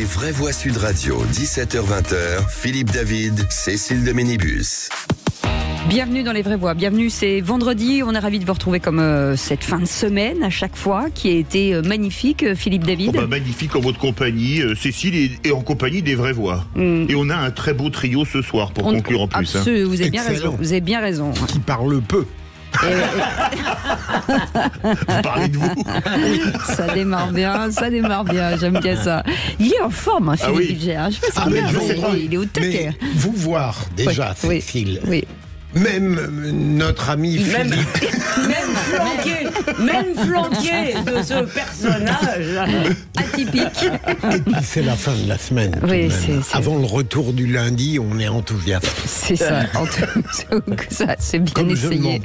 Les vraies voix Sud Radio, 17h-20h, Philippe David, Cécile de Ménibus. Bienvenue dans Les Vraies Voix, bienvenue, c'est vendredi, on est ravis de vous retrouver comme cette fin de semaine à chaque fois qui a été magnifique, Philippe David. Magnifique en votre compagnie, Cécile est en compagnie des Vraies Voix. Et on a un très beau trio ce soir pour conclure en plus. Absolument, vous avez bien raison, vous avez bien raison. Qui parle peu. Vous parlez de vous. Ça démarre bien, j'aime bien ça. Il est en forme, hein, Philippe Bilger. Je sais pas il est au taquet. Vous voir déjà, Cécile. Oui. Même notre ami Philippe. Même flanqué de ce personnage atypique. Et puis c'est la fin de la semaine. Oui, Avant le retour du lundi, on est enthousiaste. C'est ça, ça c'est bien comme essayé.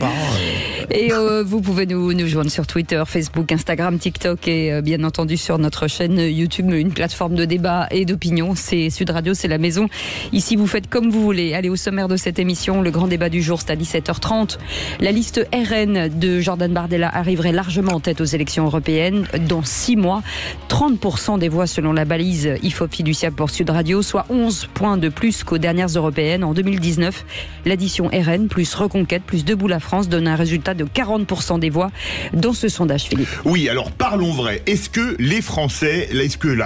Et vous pouvez nous joindre sur Twitter, Facebook, Instagram, TikTok et bien entendu sur notre chaîne YouTube, une plateforme de débat et d'opinion. C'est Sud Radio, c'est la maison. Ici, vous faites comme vous voulez. Allez, au sommaire de cette émission, le grand débat du jour, c'est à 17h30. La liste RN de Jordan Bardella arriverait largement en tête aux élections européennes. Dans 6 mois, 30% des voix selon la balise IFOP fiduciaire pour Sud Radio, soit 11 points de plus qu'aux dernières européennes. En 2019, l'addition RN plus Reconquête plus Debout la France donne un résultat de 40% des voix dans ce sondage, Philippe. Oui, alors parlons vrai. Est-ce que la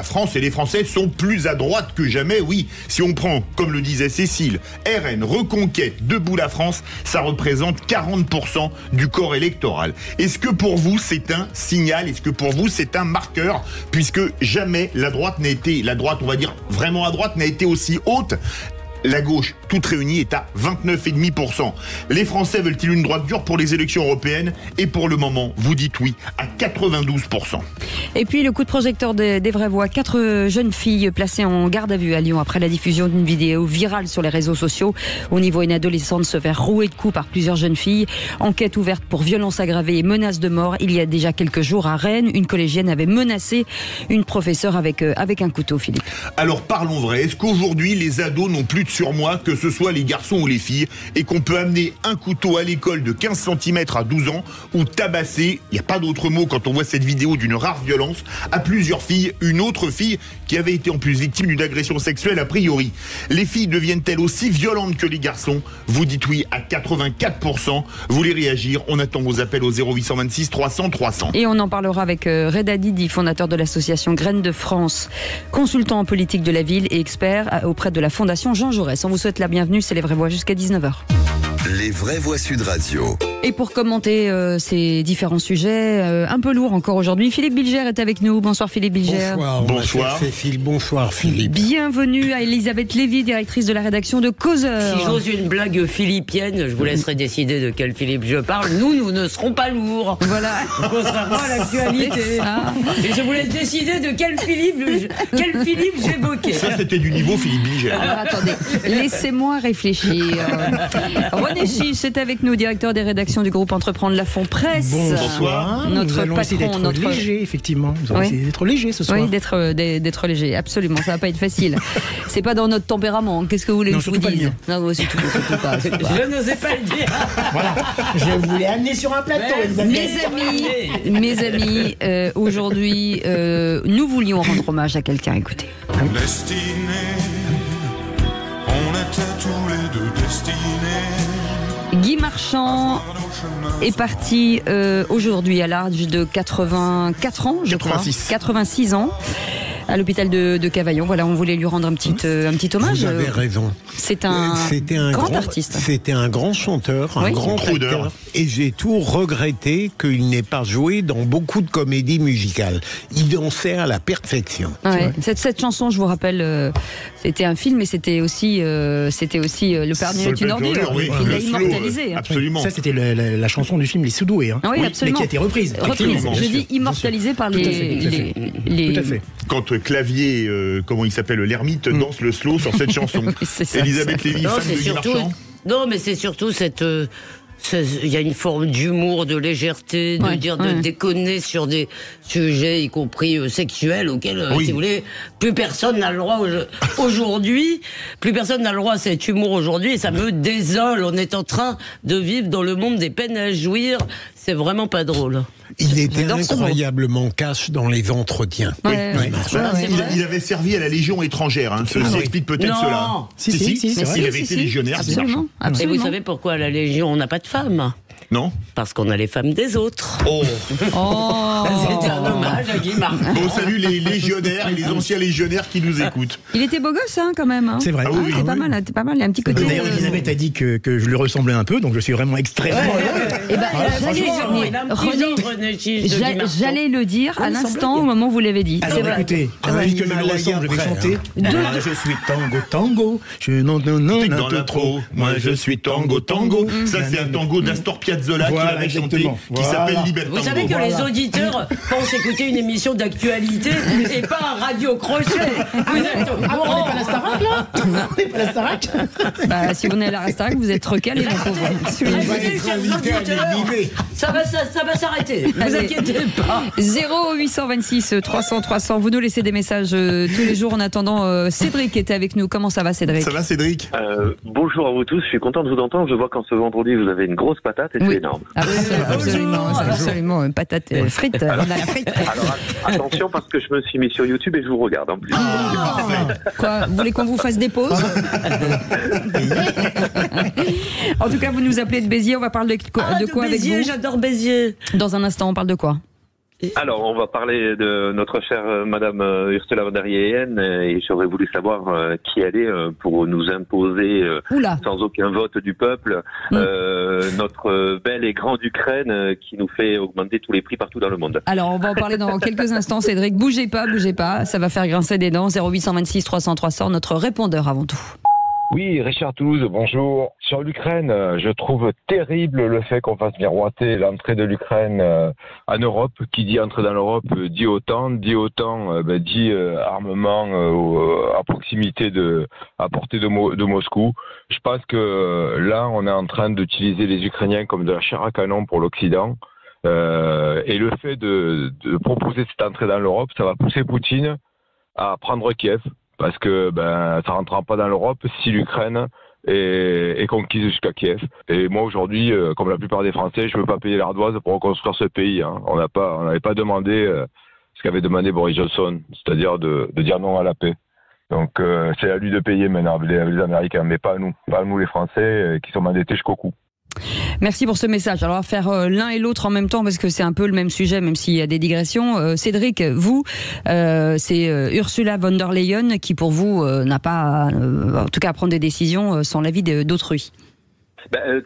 France et les Français sont plus à droite que jamais? Oui, si on prend, comme le disait Cécile, RN, Reconquête, Debout la France, ça représente 40% du corps électoral. Est-ce que pour vous c'est un signal? Est-ce que pour vous c'est un marqueur? Puisque jamais la droite, on va dire vraiment à droite, n'a été aussi haute. La gauche, toute réunie, est à 29,5%. Les Français veulent-ils une droite dure pour les élections européennes? Et pour le moment, vous dites oui, à 92%. Et puis le coup de projecteur des Vraies Voix. 4 jeunes filles placées en garde à vue à Lyon après la diffusion d'une vidéo virale sur les réseaux sociaux. On y voit une adolescente se faire rouer de coups par plusieurs jeunes filles. Enquête ouverte pour violence aggravée et menace de mort. Il y a déjà quelques jours à Rennes, une collégienne avait menacé une professeure avec un couteau, Philippe. Alors parlons vrai. Est-ce qu'aujourd'hui les ados n'ont plus de surmoi, que ce soit les garçons ou les filles, et qu'on peut amener un couteau à l'école de 15 cm à 12 ans ou tabasser, il n'y a pas d'autre mot quand on voit cette vidéo d'une rare violence, à plusieurs filles, une autre fille qui avait été en plus victime d'une agression sexuelle a priori. Les filles deviennent-elles aussi violentes que les garçons? Vous dites oui à 84%. Vous voulez réagir? On attend vos appels au 0826 300 300. Et on en parlera avec Reda Didi, fondateur de l'association Graines de France, consultant en politique de la ville et expert auprès de la fondation Jean Jaurès. On vous souhaite la bienvenue, c'est Les Vraies Voix jusqu'à 19h. Les Vraies Voix Sud Radio. Et pour commenter ces différents sujets, un peu lourds encore aujourd'hui, Philippe Bilger est avec nous. Bonsoir Philippe Bilger. Bonsoir Cécile, bonsoir Philippe. Bienvenue à Elisabeth Lévy, directrice de la rédaction de Causeur. Si j'ose une blague philippienne, je vous laisserai décider de quel Philippe je parle. Nous ne serons pas lourds. Voilà. Contrairement à l'actualité. Et je vous laisse décider de quel Philippe j'évoquais. Ça, c'était du niveau Philippe Bilger. Alors attendez, laissez-moi réfléchir. René Chiche est avec nous, directeur des rédactions du groupe Entreprendre la Fond Presse. Bonsoir. Notre nous allons essayer d'être léger, effectivement. Nous allons essayer d'être léger ce soir. Oui, d'être léger, absolument. Ça va pas être facile. C'est pas dans notre tempérament. Qu'est-ce que vous voulez que je vous dise? Non, surtout pas. Je n'osais pas le dire. Voilà. Je voulais amener sur un plateau. Mes amis, aujourd'hui, nous voulions rendre hommage à quelqu'un. Écoutez. Destinée, on était tous les deux destinés. Guy Marchand est parti aujourd'hui à l'âge de 84 ans, je crois. 86 ans. À l'hôpital de Cavaillon. Voilà, on voulait lui rendre un petit hommage. Vous avez raison. C'était un grand artiste. C'était un grand chanteur, un grand acteur. Et j'ai tout regretté qu'il n'ait pas joué dans beaucoup de comédies musicales. Il dansait à la perfection. Ouais. Cette chanson, je vous rappelle, c'était un film, mais c'était aussi Le Père Noël est une ordure. Oui, il l'a immortalisé. Absolument. Ça, c'était la chanson du film Les Soudoués. Hein. Oui, absolument. Mais qui a été reprise. Je dis immortalisé par les. Tout à fait. Quand Clavier, comment il s'appelle, l'ermite, danse le slow sur cette chanson. Elisabeth Lévy, fan de Guy Marchand. Non, mais c'est surtout cette. Il y a une forme d'humour, de légèreté, de déconner sur des sujets, y compris sexuels, auxquels, si vous voulez, plus personne n'a le droit aujourd'hui. Plus personne n'a le droit à cet humour aujourd'hui, et ça me désole. On est en train de vivre dans le monde des peines à jouir. C'est vraiment pas drôle. Il était incroyablement cash dans les entretiens. Il avait servi à la Légion étrangère. Ça explique peut-être cela. Si, il avait été légionnaire. Absolument. Et vous savez pourquoi à la Légion on n'a pas de femmes? Non. Parce qu'on a les femmes des autres. Oh. C'était un hommage à Guy Martin. Bon, salut les légionnaires et les anciens légionnaires qui nous écoutent. Il était beau gosse, quand même. Hein. C'est vrai. C'est pas mal, il y a un petit côté. D'ailleurs, Elisabeth a dit que je lui ressemblais un peu, donc je suis vraiment extrêmement j'allais le dire à l'instant au moment où vous l'avez dit. Alors écoutez, puisque je lui ressemble, je vais chanter. Moi je suis tango, je non trop. Moi je suis tango. Ça c'est un tango d'Astor Piazzolla qui l'avait chanté, qui s'appelle Libertango. Vous savez que les auditeurs pensent écouter une émission d'actualité et pas un radio crochet. On n'est pas la Starac là? On n'est pas la Starac? Si vous venez à la Starac, vous êtes recalés, mon pauvre. Ça va s'arrêter. Ne vous inquiétez pas. 0826 300 300. Vous nous laissez des messages tous les jours en attendant. Cédric était avec nous. Comment ça va, Cédric? Ça va, Cédric? Bonjour à vous tous. Je suis content de vous entendre. Je vois qu'en ce vendredi, vous avez une grosse patate et c'est énorme. Absolument. Patate frite. On a la frite. Alors, attention parce que je me suis mis sur YouTube et je vous regarde en plus. Quoi? Vous voulez qu'on vous fasse des pauses? En tout cas, vous nous appelez de Béziers. On va parler de quoi avec vous? J'adore Béziers. Dans un instant, on parle de quoi? Alors, on va parler de notre chère Madame Ursula von der Leyen et j'aurais voulu savoir qui elle est pour nous imposer sans aucun vote du peuple notre belle et grande Ukraine qui nous fait augmenter tous les prix partout dans le monde. Alors, on va en parler dans quelques instants, Cédric. Bougez pas, ça va faire grincer des dents. 0826 300 300, notre répondeur avant tout. Oui, Richard Toulouse, bonjour. Sur l'Ukraine, je trouve terrible le fait qu'on fasse miroiter l'entrée de l'Ukraine en Europe. Qui dit entrer dans l'Europe dit OTAN, dit armement à proximité à portée de Moscou. Je pense que là, on est en train d'utiliser les Ukrainiens comme de la chair à canon pour l'Occident. Et le fait de proposer cette entrée dans l'Europe, ça va pousser Poutine à prendre Kiev. Parce que ça ne rentrera pas dans l'Europe si l'Ukraine est conquise jusqu'à Kiev. Et moi aujourd'hui, comme la plupart des Français, je ne veux pas payer l'ardoise pour reconstruire ce pays. Hein. On n'avait pas demandé ce qu'avait demandé Boris Johnson, c'est-à-dire de dire non à la paix. Donc c'est à lui de payer maintenant, les Américains, mais pas à nous. Pas à nous les Français qui sont endettés jusqu'au cou. Merci pour ce message. Alors on va faire l'un et l'autre en même temps parce que c'est un peu le même sujet même s'il y a des digressions. Cédric, vous, c'est Ursula von der Leyen qui pour vous n'a pas, en tout cas à prendre des décisions sans l'avis d'autrui.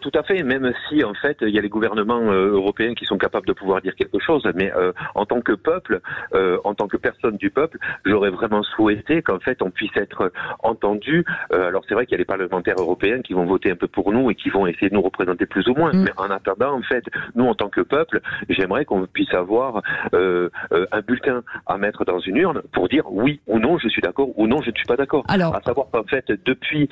Tout à fait, même si en fait il y a les gouvernements européens qui sont capables de pouvoir dire quelque chose, mais en tant que peuple, en tant que personne du peuple, j'aurais vraiment souhaité qu'en fait on puisse être entendu. Alors c'est vrai qu'il y a les parlementaires européens qui vont voter un peu pour nous et qui vont essayer de nous représenter plus ou moins, mais en attendant en fait, nous en tant que peuple, j'aimerais qu'on puisse avoir un bulletin à mettre dans une urne pour dire oui ou non je suis d'accord ou non je ne suis pas d'accord. Alors, à savoir qu'en fait depuis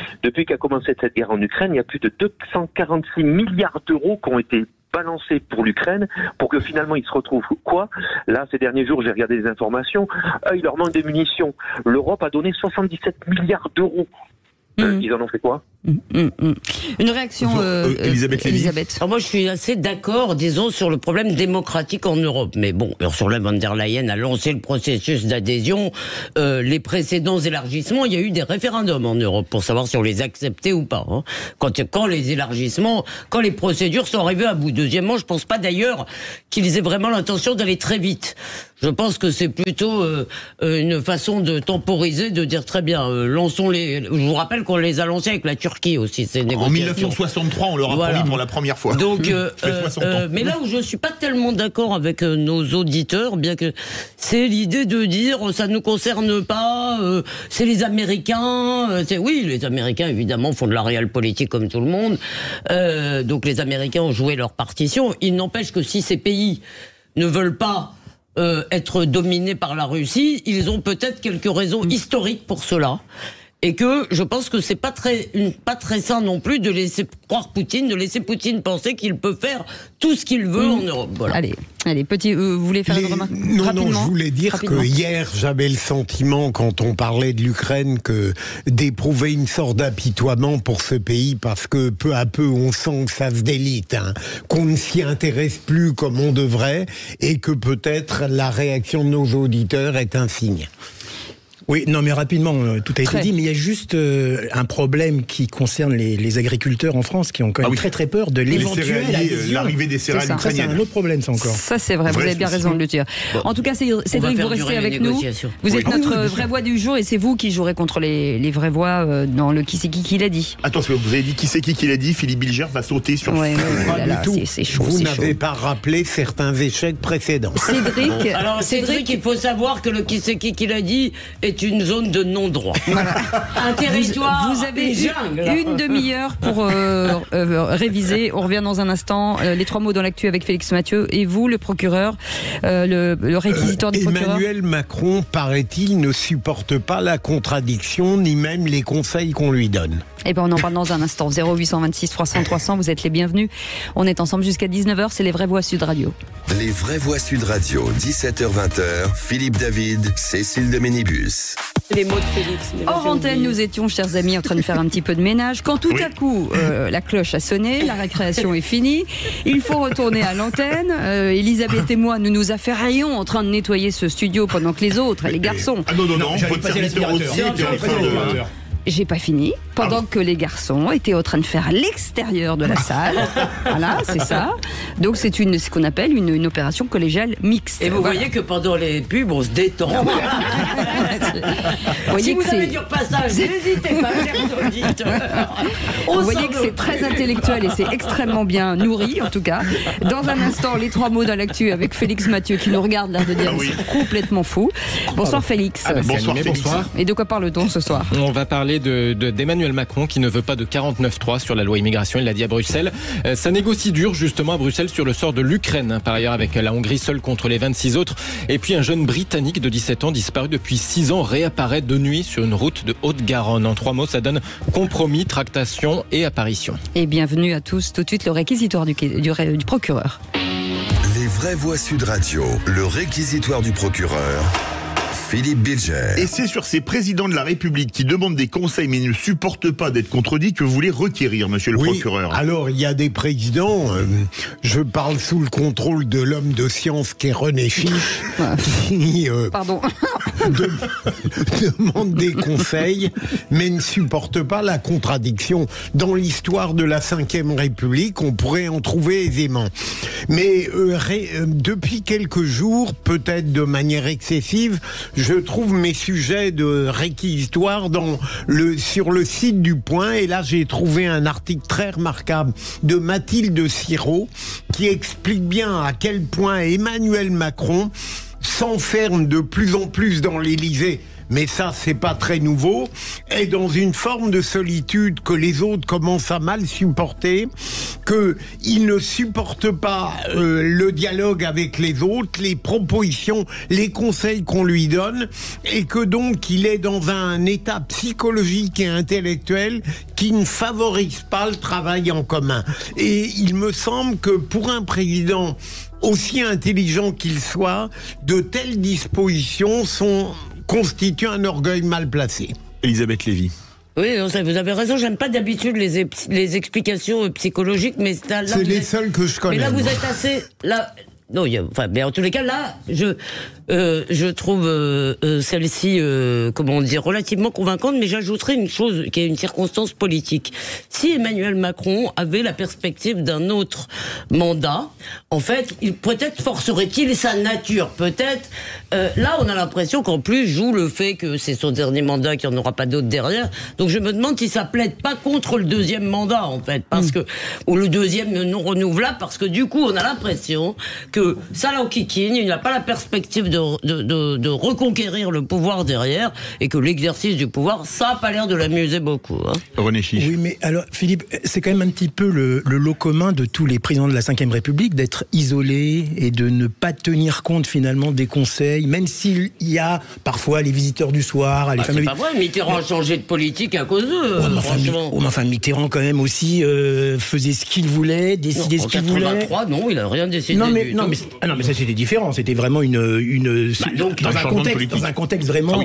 qu'a commencé cette guerre en Ukraine, il y a plus de 246 milliards d'euros qui ont été balancés pour l'Ukraine, pour que finalement ils se retrouvent quoi? Là, ces derniers jours, j'ai regardé les informations, il leur manque des munitions. L'Europe a donné 77 milliards d'euros. Ils en ont fait quoi? Une réaction, Elisabeth. Alors moi, je suis assez d'accord, disons, sur le problème démocratique en Europe. Mais bon, Ursula von der Leyen a lancé le processus d'adhésion. Les précédents élargissements, il y a eu des référendums en Europe pour savoir si on les acceptait ou pas. Hein. Quand les élargissements, quand les procédures sont arrivées à bout. Deuxièmement, je pense pas d'ailleurs qu'ils aient vraiment l'intention d'aller très vite. Je pense que c'est plutôt une façon de temporiser, de dire très bien, lançons-les. Je vous rappelle qu'on les a lancés avec la Turquie aussi. En 1963, on leur a promis pour la première fois. Donc, mais là où je suis pas tellement d'accord avec nos auditeurs, bien que c'est l'idée de dire ça ne nous concerne pas, c'est les Américains. Oui, les Américains évidemment font de la réelle politique comme tout le monde. Donc les Américains ont joué leur partition. Il n'empêche que si ces pays ne veulent pas être dominés par la Russie, ils ont peut-être quelques raisons historiques pour cela. et que je pense que c'est pas très sain non plus de laisser croire Poutine, de laisser Poutine penser qu'il peut faire tout ce qu'il veut en Europe. Voilà. Allez, petit, vous voulez faire une remarque rapidement? Non, je voulais dire que hier, j'avais le sentiment, quand on parlait de l'Ukraine, d'éprouver une sorte d'apitoiement pour ce pays, parce que peu à peu, on sent que ça se délite, qu'on ne s'y intéresse plus comme on devrait, et que peut-être la réaction de nos auditeurs est un signe. Oui, non, mais rapidement, tout a été dit, mais il y a juste un problème qui concerne les agriculteurs en France qui ont quand même très très peur de l'éventuelle adhésion. L'arrivée des céréales ukrainiennes. Ça, c'est un autre problème, ça encore. Ça, c'est vrai, vous avez bien raison de le dire. En tout cas, Cédric, vous restez avec nous. Vous êtes notre vraie voix du jour et c'est vous qui jouerez contre les vraies voix dans le Qui c'est qui l'a dit. Attention, vous avez dit Qui c'est qui l'a dit, Philippe Bilger va sauter sur c'est chaud. Vous n'avez pas rappelé certains échecs précédents. Cédric. Alors, Cédric, il faut savoir que le Qui c'est qui l'a dit est une zone de non-droit. Voilà. Un territoire. Vous avez une demi-heure pour réviser. On revient dans un instant. Les 3 mots dans l'actu avec Félix Mathieu. Et vous, le procureur, le réquisitoire du procureur. Emmanuel Macron, paraît-il, ne supporte pas la contradiction, ni même les conseils qu'on lui donne. Eh bien, on en parle dans un instant. 0826 300 300, vous êtes les bienvenus. On est ensemble jusqu'à 19h, c'est les Vraies Voix Sud Radio. Les Vraies Voix Sud Radio, 17h-20h, Philippe David, Cécile de Ménibus. Les mots de Félix. Hors antenne, nous étions, chers amis, en train de faire un petit peu de ménage. Quand tout à coup, la cloche a sonné, la récréation est finie, il faut retourner à l'antenne. Elisabeth et moi, nous nous affairions en train de nettoyer ce studio pendant que les autres, les garçons... Ah non, votre serviteur aussi était en train de... J'ai pas fini. Pendant que les garçons étaient en train de faire à l'extérieur de la salle. Voilà, c'est ça. Donc c'est ce qu'on appelle une opération collégiale mixte. Et vous voyez que pendant les pubs, on se détend. Vous voyez si vous avez du repassage, n'hésitez pas, chers auditeurs. Vous voyez que c'est très intellectuel et c'est extrêmement bien nourri, en tout cas. Dans un instant, les 3 mots dans l'actu avec Félix Mathieu qui nous regarde là de dire c'est complètement fou. Bonsoir Félix. Bonsoir Félix. Bonsoir. Et de quoi parle-t-on ce soir? On va parler d'Emmanuel Macron qui ne veut pas de 49.3 sur la loi immigration, il l'a dit à Bruxelles. Ça négocie dur justement à Bruxelles sur le sort de l'Ukraine, par ailleurs avec la Hongrie seule contre les 26 autres. Et puis un jeune Britannique de 17 ans disparu depuis 6 ans réapparaît de nuit sur une route de Haute-Garonne. En 3 mots, ça donne compromis, tractation et apparition. Et bienvenue à tous, tout de suite le réquisitoire du procureur. Les Vraies Voix Sud Radio, le réquisitoire du procureur. Philippe Bilger. Et c'est sur ces présidents de la République qui demandent des conseils mais ne supportent pas d'être contredits que vous voulez requérir, monsieur le procureur. Alors, il y a des présidents, je parle sous le contrôle de l'homme de science qui est René Chiche, qui demande des conseils mais ne supporte pas la contradiction. Dans l'histoire de la Ve République, on pourrait en trouver aisément. Mais depuis quelques jours, peut-être de manière excessive, je trouve mes sujets de réquisitoire sur le site du Point, et là j'ai trouvé un article très remarquable de Mathilde Sirot qui explique bien à quel point Emmanuel Macron s'enferme de plus en plus dans l'Élysée. Mais ça, c'est pas très nouveau, est dans une forme de solitude que les autres commencent à mal supporter, qu'il ne supporte pas le dialogue avec les autres, les propositions, les conseils qu'on lui donne, et que donc il est dans un état psychologique et intellectuel qui ne favorise pas le travail en commun. Et il me semble que pour un président aussi intelligent qu'il soit, de telles dispositions constitue un orgueil mal placé. Elisabeth Lévy. Oui, vous avez raison, j'aime pas d'habitude les explications psychologiques, mais là, c'est les seules que je connais. Mais là, vous êtes assez... Non, mais en tous les cas, là, je trouve celle-ci, relativement convaincante, mais j'ajouterai une chose qui est une circonstance politique. Si Emmanuel Macron avait la perspective d'un autre mandat, en fait, peut-être forcerait-il sa nature, peut-être. Là, on a l'impression qu'en plus joue le fait que c'est son dernier mandat, qu'il n'y en aura pas d'autre derrière. Donc je me demande si ça plaide pas contre le deuxième mandat, en fait, ou le deuxième non renouvelable, parce que du coup, on a l'impression que ça l'enquiquine, il n'a pas la perspective de reconquérir le pouvoir derrière, et que l'exercice du pouvoir, ça n'a pas l'air de l'amuser beaucoup. René Chiche. Oui, mais alors, Philippe, c'est quand même un petit peu le lot commun de tous les présidents de la Ve République d'être isolés et de ne pas tenir compte finalement des conseils Conseil, même s'il y a parfois les visiteurs du soir, les fameux... C'est pas vrai, Mitterrand a changé de politique à cause d'eux, franchement. Enfin, Mitterrand, quand même, aussi, faisait ce qu'il voulait, décidait ce qu'il voulait. En 83, non, il a rien décidé mais ça, c'était différent. C'était vraiment dans un contexte vraiment...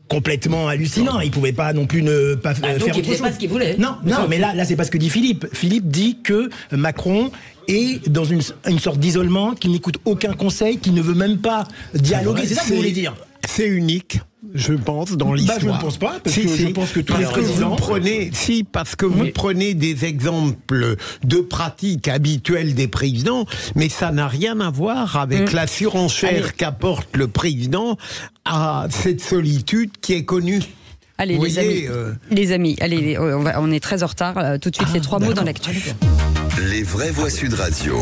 complètement hallucinant. Il pouvait pas non plus ne pas faire autre chose. Il faisait pas ce qu'il voulait. Non, mais là, c'est pas ce que dit Philippe. Philippe dit que Macron est dans une sorte d'isolement, qu'il n'écoute aucun conseil, qu'il ne veut même pas dialoguer. C'est ça que vous voulez dire? C'est unique. Je pense, dans l'histoire. Je ne pense pas, parce que je pense que tous les présidents... vous prenez des exemples de pratiques habituelles des présidents, mais ça n'a rien à voir avec la surenchère qu'apporte le président à cette solitude qui est connue. Allez, les amis, allez, on est très en retard. Tout de suite, les 3 mots dans l'actu. Les vraies voix Sud Radio.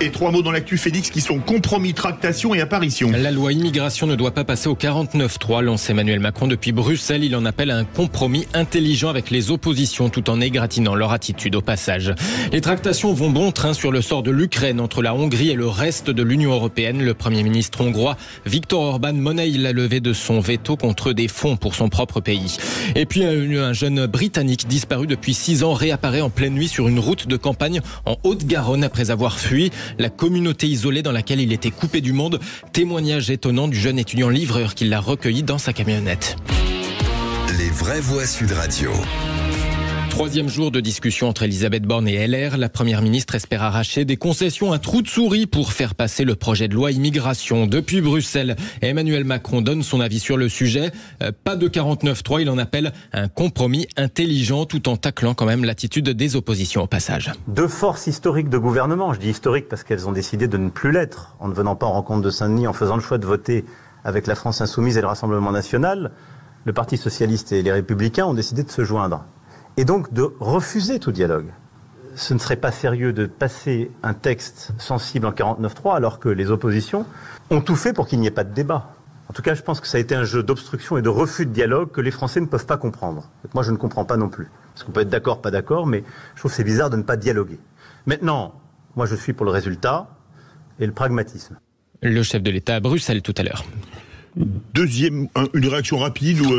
Et 3 mots dans l'actu, Félix, qui sont compromis, tractation et apparition. La loi immigration ne doit pas passer au 49.3, lance Emmanuel Macron depuis Bruxelles. Il en appelle à un compromis intelligent avec les oppositions, tout en égratignant leur attitude au passage. Les tractations vont bon train sur le sort de l'Ukraine entre la Hongrie et le reste de l'Union européenne. Le Premier ministre hongrois, Viktor Orban, monnaie la levée de son veto contre des fonds pour son propre pays. Et puis un jeune Britannique disparu depuis 6 ans réapparaît en pleine nuit sur une route de campagne en Haute-Garonne après avoir fui la communauté isolée dans laquelle il était coupé du monde. Témoignage étonnant du jeune étudiant livreur qui l'a recueilli dans sa camionnette. Les vraies voix Sud Radio. 3e jour de discussion entre Elisabeth Borne et LR. La première ministre espère arracher des concessions, un trou de souris pour faire passer le projet de loi immigration. Depuis Bruxelles, Emmanuel Macron donne son avis sur le sujet. Pas de 49.3, il en appelle un compromis intelligent tout en taclant quand même l'attitude des oppositions au passage. 2 forces historiques de gouvernement, je dis historiques parce qu'elles ont décidé de ne plus l'être en ne venant pas en rencontre de Saint-Denis, en faisant le choix de voter avec la France Insoumise et le Rassemblement National. Le Parti Socialiste et les Républicains ont décidé de se joindre. Et donc de refuser tout dialogue. Ce ne serait pas sérieux de passer un texte sensible en 49.3 alors que les oppositions ont tout fait pour qu'il n'y ait pas de débat. En tout cas, je pense que ça a été un jeu d'obstruction et de refus de dialogue que les Français ne peuvent pas comprendre. Moi, je ne comprends pas non plus. Parce qu'on peut être d'accord, pas d'accord, mais je trouve que c'est bizarre de ne pas dialoguer. Maintenant, moi, je suis pour le résultat et le pragmatisme. Le chef de l'État à Bruxelles tout à l'heure. Une réaction rapide ou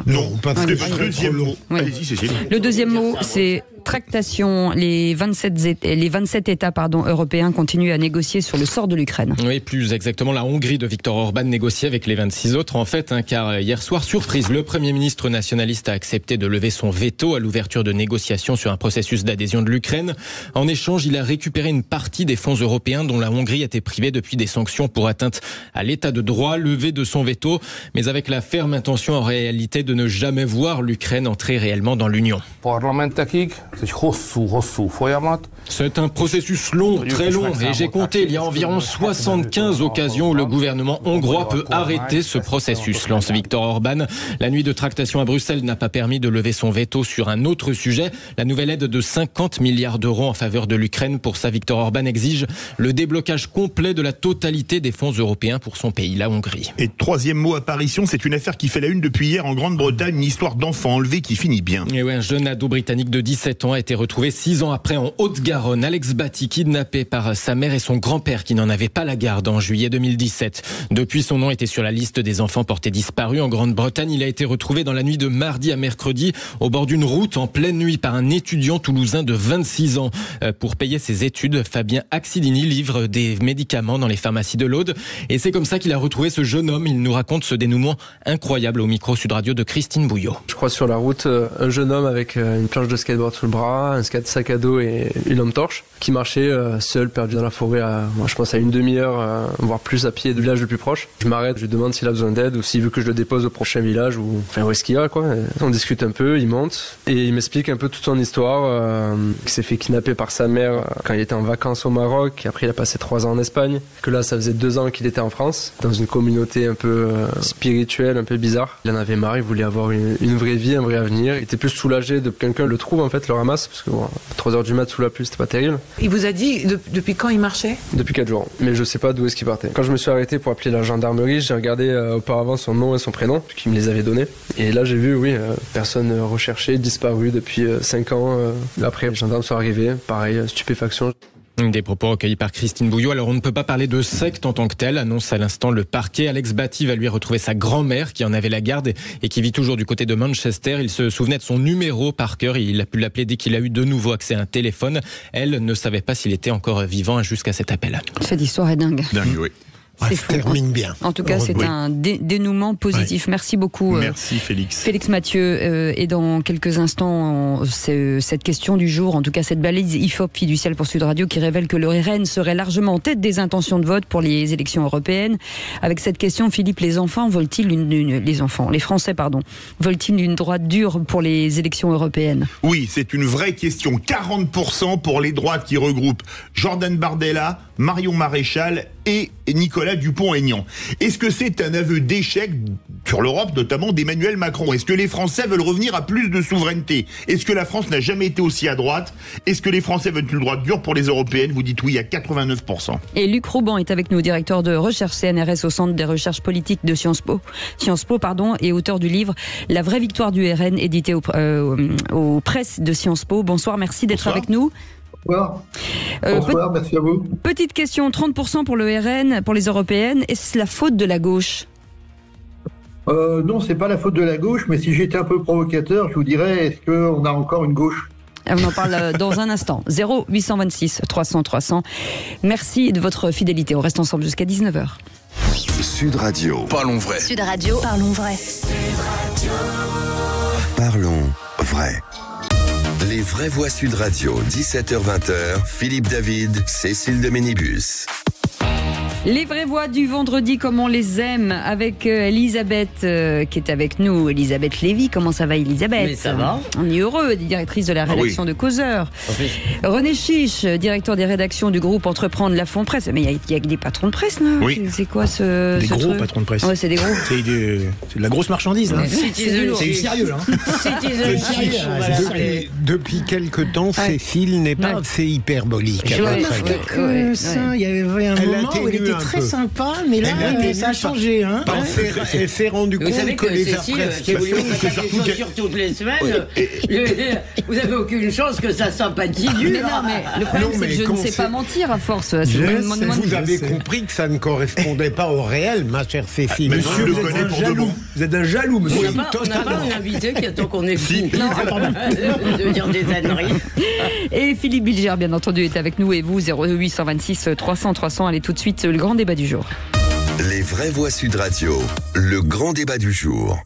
non, pas très deuxième mot. Oui. Allez-y, Cécile. Le deuxième mot, c'est tractation. Les 27 États européens continuent à négocier sur le sort de l'Ukraine. Oui, plus exactement, la Hongrie de Viktor Orban négocie avec les 26 autres, en fait, car hier soir, surprise, le Premier ministre nationaliste a accepté de lever son veto à l'ouverture de négociations sur un processus d'adhésion de l'Ukraine. En échange, il a récupéré une partie des fonds européens dont la Hongrie était privée depuis des sanctions pour atteinte à l'état de droit, levé de son veto, mais avec la ferme intention en réalité de ne jamais voir l'Ukraine entrer réellement dans l'Union. C'est un processus long, très long, et j'ai compté, il y a environ 75 occasions où le gouvernement hongrois peut arrêter ce processus, lance Viktor Orban. La nuit de tractation à Bruxelles n'a pas permis de lever son veto sur un autre sujet. La nouvelle aide de 50 milliards d'euros en faveur de l'Ukraine. Pour ça, Viktor Orban exige le déblocage complet de la totalité des fonds européens pour son pays, la Hongrie. Et 3e mot, apparition, c'est une affaire qui fait la une depuis hier en Grande-Bretagne, une histoire d'enfant enlevé qui finit bien. Et ouais, un jeune ado britannique de 17 ans a été retrouvé 6 ans après en Haute-Garonne. Alex Batty, kidnappé par sa mère et son grand-père qui n'en avait pas la garde en juillet 2017. Depuis, son nom était sur la liste des enfants portés disparus en Grande-Bretagne. Il a été retrouvé dans la nuit de mardi à mercredi au bord d'une route en pleine nuit par un étudiant toulousain de 26 ans. Pour payer ses études, Fabien Axidini livre des médicaments dans les pharmacies de l'Aude. Et c'est comme ça qu'il a retrouvé ce jeune homme. Il nous raconte ce dénouement incroyable au micro Sud Radio de Christine Bouillot. Je croise sur la route un jeune homme avec une planche de skateboard sous le bras, un sac à dos et une lampe torche qui marchait seul, perdu dans la forêt, moi je pense à une demi-heure, voire plus à pied du village le plus proche. Je m'arrête, je lui demande s'il a besoin d'aide ou s'il veut que je le dépose au prochain village ou où est-ce qu'il va quoi. On discute un peu, il monte et il m'explique un peu toute son histoire, qu'il s'est fait kidnapper par sa mère quand il était en vacances au Maroc, après il a passé 3 ans en Espagne, que là ça faisait 2 ans qu'il était en France, dans une communauté un peu spirituelle, un peu bizarre. Il en avait marre, il voulait avoir une vraie vie, un vrai avenir. Il était plus soulagé de que quelqu'un le trouve en fait, le ramasse, parce que 3h du mat sous la pluie c'était pas terrible. Il vous a dit depuis quand il marchait ? Depuis 4 jours, mais je sais pas d'où est-ce qu'il partait. Quand je me suis arrêté pour appeler la gendarmerie, j'ai regardé auparavant son nom et son prénom, puisqu'il me les avait donnés. Et là j'ai vu, oui, personne recherchée, disparue depuis 5 ans. Après, les gendarmes sont arrivés, pareil, stupéfaction. Des propos recueillis par Christine Bouillot. Alors on ne peut pas parler de secte en tant que telle, annonce à l'instant le parquet. Alex Batty va lui retrouver sa grand-mère qui en avait la garde et qui vit toujours du côté de Manchester. Il se souvenait de son numéro par cœur. Il a pu l'appeler dès qu'il a eu de nouveau accès à un téléphone. Elle ne savait pas s'il était encore vivant jusqu'à cet appel. Cette histoire est dingue. Dingue, oui. C'est fou, termine bien. En tout cas, c'est un dénouement positif. Ouais. Merci beaucoup. Merci Félix. Félix Mathieu. Et dans quelques instants, cette question du jour, en tout cas cette balise IFOP fiduciale pour Sud Radio qui révèle que le RN serait largement en tête des intentions de vote pour les élections européennes. Avec cette question, Philippe, les Français, veulent-ils une droite dure pour les élections européennes? Oui, c'est une vraie question. 40% pour les droites qui regroupent Jordan Bardella, Marion Maréchal et Nicolas Dupont-Aignan. Est-ce que c'est un aveu d'échec sur l'Europe, notamment d'Emmanuel Macron? Est-ce que les Français veulent revenir à plus de souveraineté? Est-ce que la France n'a jamais été aussi à droite? Est-ce que les Français veulent une droite dure pour les européennes? Vous dites oui à 89%. Et Luc Rouban est avec nous, directeur de recherche CNRS au Centre des recherches politiques de Sciences Po, et auteur du livre La vraie victoire du RN, édité aux presses de Sciences Po. Bonsoir, merci d'être avec nous. Bonsoir. Bonsoir, merci à vous. Petite question, 30% pour le RN, pour les européennes, est-ce la faute de la gauche? Non, c'est pas la faute de la gauche, mais si j'étais un peu provocateur, je vous dirais, est-ce qu'on a encore une gauche? On en parle dans un instant. 0826 300 300. Merci de votre fidélité. On reste ensemble jusqu'à 19h. Sud Radio. Parlons vrai. Sud Radio. Parlons vrai. Parlons vrai. Les vraies voix Sud Radio, 17h-20h, Philippe David, Cécile de Ménibus. Les vraies voix du vendredi, comme on les aime, avec Elisabeth qui est avec nous. Elisabeth Lévy, comment ça va Elisabeth? Mais ça va. On est heureux, directrice de la rédaction de Causeur. René Chiche, directeur des rédactions du groupe Entreprendre la Fond Presse. Mais il y a des patrons de presse, là. Oui. C'est quoi ce Des gros truc? patrons de presse. Ouais, c'est des gros. C'est de la grosse marchandise. Hein. C'est du sérieux. Depuis quelque temps, Cécile n'est pas assez hyperbolique. Il y avait un moment où elle était très sympa, mais là, ça a changé. Hein. Elle s'est rendue compte que les appréciations... toutes les semaines, vous n'avez aucune chance que sa sympathie dure. Non, mais le problème, c'est que je ne sais pas mentir à force. Vous avez compris que ça ne correspondait pas au réel, ma chère Cécile. Monsieur, vous êtes un jaloux, monsieur. On n'a pas un invité qui attend qu'on ait fini de dire des âneries. Et Philippe Bilger, bien entendu, est avec nous. Et vous, 0826 300 300. Allez tout de suite, le grand débat du jour. Les vraies voix Sud Radio, le grand débat du jour.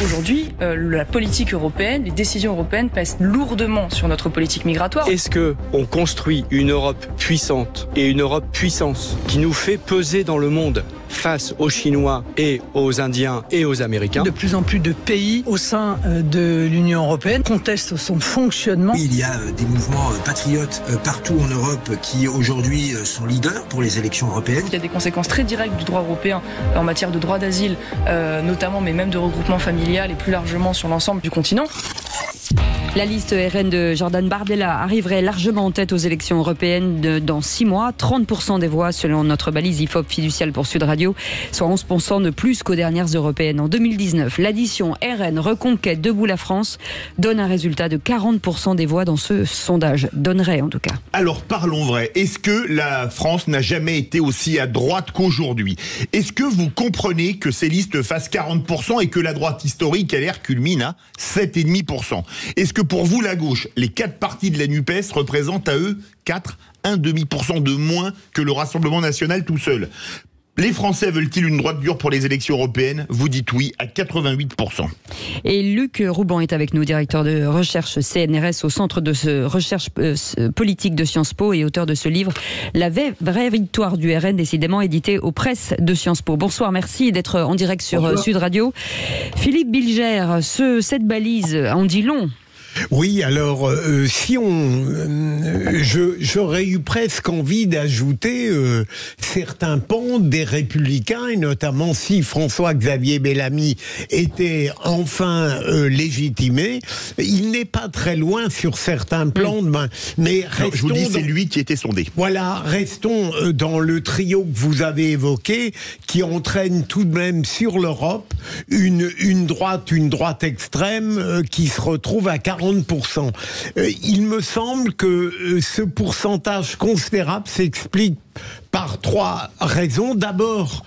Aujourd'hui, la politique européenne, les décisions européennes pèsent lourdement sur notre politique migratoire. Est-ce qu'on construit une Europe puissante et une Europe puissance qui nous fait peser dans le monde face aux Chinois et aux Indiens et aux Américains? De plus en plus de pays au sein de l'Union européenne contestent son fonctionnement. Il y a des mouvements patriotes partout en Europe qui aujourd'hui sont leaders pour les élections européennes. Il y a des conséquences très directes du droit européen en matière de droit d'asile, notamment, mais même de regroupement familial et plus largement sur l'ensemble du continent. La liste RN de Jordan Bardella arriverait largement en tête aux élections européennes dans 6 mois. 30% des voix selon notre balise IFOP fiduciale pour Sud Radio, soit 11% de plus qu'aux dernières européennes. En 2019, l'addition RN Reconquête Debout la France donne un résultat de 40% des voix dans ce sondage. Donnerait en tout cas. Alors parlons vrai. Est-ce que la France n'a jamais été aussi à droite qu'aujourd'hui? Est-ce que vous comprenez que ces listes fassent 40% et que la droite historique, elle culmine à 7,5%? Est-ce que pour vous, la gauche, les 4 partis de la NUPES représentent à eux 1,5% de moins que le Rassemblement national tout seul? Les Français veulent-ils une droite dure pour les élections européennes? Vous dites oui à 88%. Et Luc Rouban est avec nous, directeur de recherche CNRS au Centre de recherche politique de Sciences Po et auteur de ce livre La vraie victoire du RN, décidément édité aux presses de Sciences Po. Bonsoir, merci d'être en direct sur Sud Radio. Philippe Bilger, cette balise en dit long. Oui, alors si j'aurais eu presque envie d'ajouter certains pans des Républicains, et notamment si François-Xavier Bellamy était enfin légitimé, il n'est pas très loin sur certains plans. Mais restons, je vous dis, c'est lui qui était sondé. Voilà, restons dans le trio que vous avez évoqué, qui entraîne tout de même sur l'Europe une droite extrême qui se retrouve à 40%. 50%. Il me semble que ce pourcentage considérable s'explique par 3 raisons. D'abord,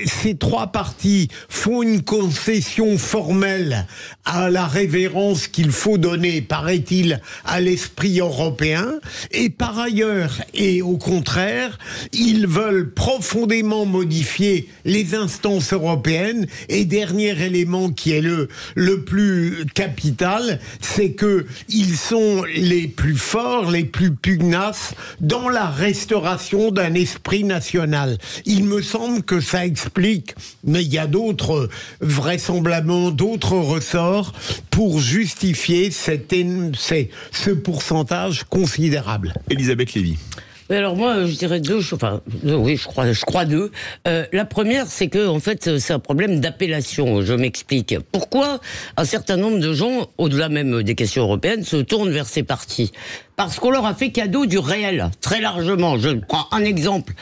ces 3 partis font une concession formelle à la révérence qu'il faut donner, paraît-il, à l'esprit européen. Et par ailleurs, et au contraire, ils veulent profondément modifier les instances européennes. Et dernier élément qui est le plus capital, c'est que ils sont les plus forts, les plus pugnaces dans la restauration d'un esprit national. Il me semble que ça explique, mais il y a vraisemblablement d'autres ressorts pour justifier ce pourcentage considérable. Elisabeth Lévy. Alors moi, je dirais 2 choses. Enfin, oui, je crois 2. La première, c'est que en fait, c'est un problème d'appellation. Je m'explique. Pourquoi un certain nombre de gens, au-delà même des questions européennes, se tournent vers ces partis ? Parce qu'on leur a fait cadeau du réel, très largement. Je prends un exemple.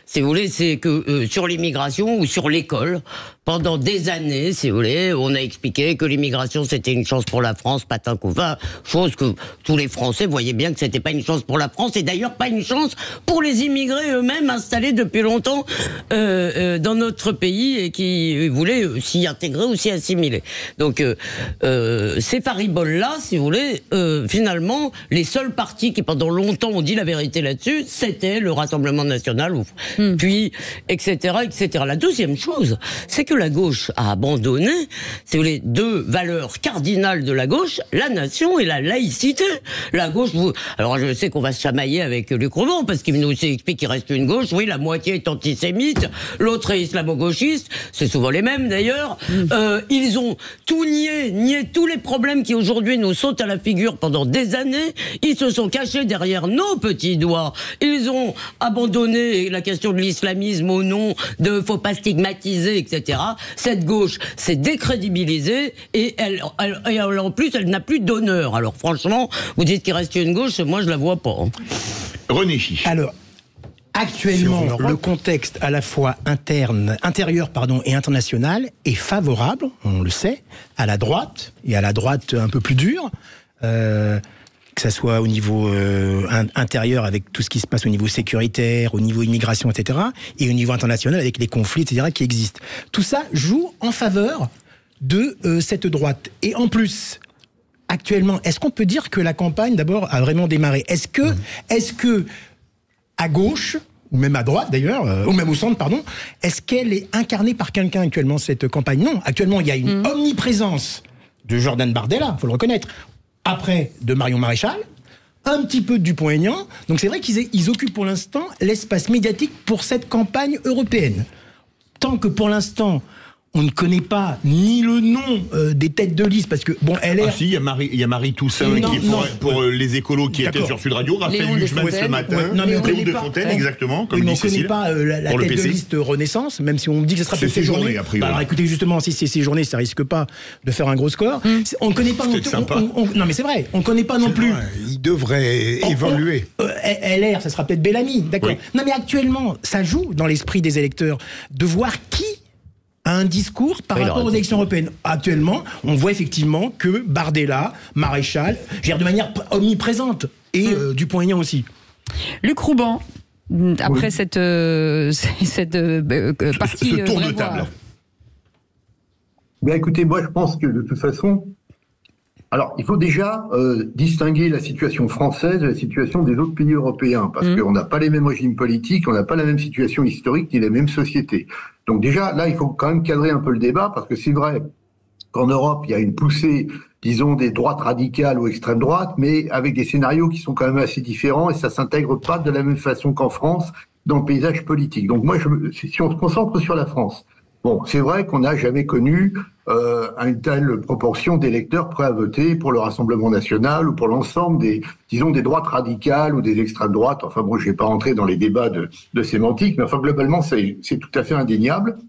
Si vous voulez, c'est que sur l'immigration ou sur l'école, pendant des années, si vous voulez, on a expliqué que l'immigration c'était une chance pour la France, patin couvain, chose que tous les Français voyaient bien que c'était pas une chance pour la France, et d'ailleurs pas une chance pour les immigrés eux-mêmes installés depuis longtemps dans notre pays et qui voulaient s'y intégrer ou s'y assimiler. Donc ces fariboles-là, si vous voulez, finalement, les seuls partis qui pendant longtemps ont dit la vérité là-dessus, c'était le Rassemblement National, puis etc., etc. La deuxième chose, c'est que la gauche a abandonné, si vous voulez, 2 valeurs cardinales de la gauche, la nation et la laïcité. La gauche, alors je sais qu'on va se chamailler avec Luc Roman, parce qu'il nous explique qu'il reste une gauche, oui, la moitié est antisémite, l'autre est islamo-gauchiste, c'est souvent les mêmes d'ailleurs. Ils ont tout nié tous les problèmes qui aujourd'hui nous sautent à la figure pendant des années. Ils se sont cachés derrière nos petits doigts. Ils ont abandonné la question de l'islamisme au nom de faut pas stigmatiser, etc. Cette gauche s'est décrédibilisée et elle, en plus, elle n'a plus d'honneur. Alors franchement, vous dites qu'il reste une gauche, moi je la vois pas. René Chiche. Alors, actuellement, le contexte à la fois intérieur et international est favorable, on le sait, à la droite, et à la droite un peu plus dure. Que ça soit au niveau intérieur avec tout ce qui se passe au niveau sécuritaire, au niveau immigration, etc., et au niveau international avec les conflits, etc., qui existent. Tout ça joue en faveur de cette droite. Et en plus, actuellement, est-ce qu'on peut dire que la campagne, d'abord, a vraiment démarré ? Est-ce que à gauche, ou même à droite d'ailleurs, ou même au centre, pardon, est-ce qu'elle est incarnée par quelqu'un actuellement, cette campagne ? Non, actuellement, il y a une omniprésence de Jordan Bardella, il faut le reconnaître, après de Marion Maréchal, un petit peu de Dupont-Aignan. Donc c'est vrai qu'ils occupent pour l'instant l'espace médiatique pour cette campagne européenne. Tant que pour l'instant, on ne connaît pas ni le nom des têtes de liste, parce que, bon, LR... Ah si, il y a Marie Toussaint, qui est pour les écolos, qui était sur Sud Radio, Raphaël Luchmann ce matin, Léon de Fontaine, exactement, comme dit Cécile. On ne connaît pas la tête de liste Renaissance, même si on dit que ce sera peut-être Séjourné. Alors écoutez, justement, si c'est Séjourné, ça risque pas de faire un gros score. On ne connaît pas non plus... Non mais c'est vrai, on ne connaît pas non plus... Il devrait évoluer. LR, ça sera peut-être Bellamy, d'accord. Non mais actuellement, ça joue dans l'esprit des électeurs de voir qui a un discours par rapport aux élections européennes. Actuellement, on voit effectivement que Bardella, Maréchal, gèrent de manière omniprésente, et Dupont-Aignan aussi. Luc Rouban, après cette partie... Ce tour de table. Bien écoutez, moi je pense que de toute façon... Alors, il faut déjà distinguer la situation française de la situation des autres pays européens, parce qu'on n'a pas les mêmes régimes politiques, on n'a pas la même situation historique ni les mêmes sociétés. Donc déjà, là, il faut quand même cadrer un peu le débat, parce que c'est vrai qu'en Europe, il y a une poussée, disons, des droites radicales ou extrême droite, mais avec des scénarios qui sont quand même assez différents, et ça s'intègre pas de la même façon qu'en France dans le paysage politique. Donc moi, si on se concentre sur la France, bon, c'est vrai qu'on n'a jamais connu une telle proportion d'électeurs prêts à voter pour le Rassemblement National ou pour l'ensemble des droites radicales ou des extrêmes droites. Enfin bon, je ne vais pas rentrer dans les débats de sémantique, mais enfin globalement, c'est tout à fait indéniable.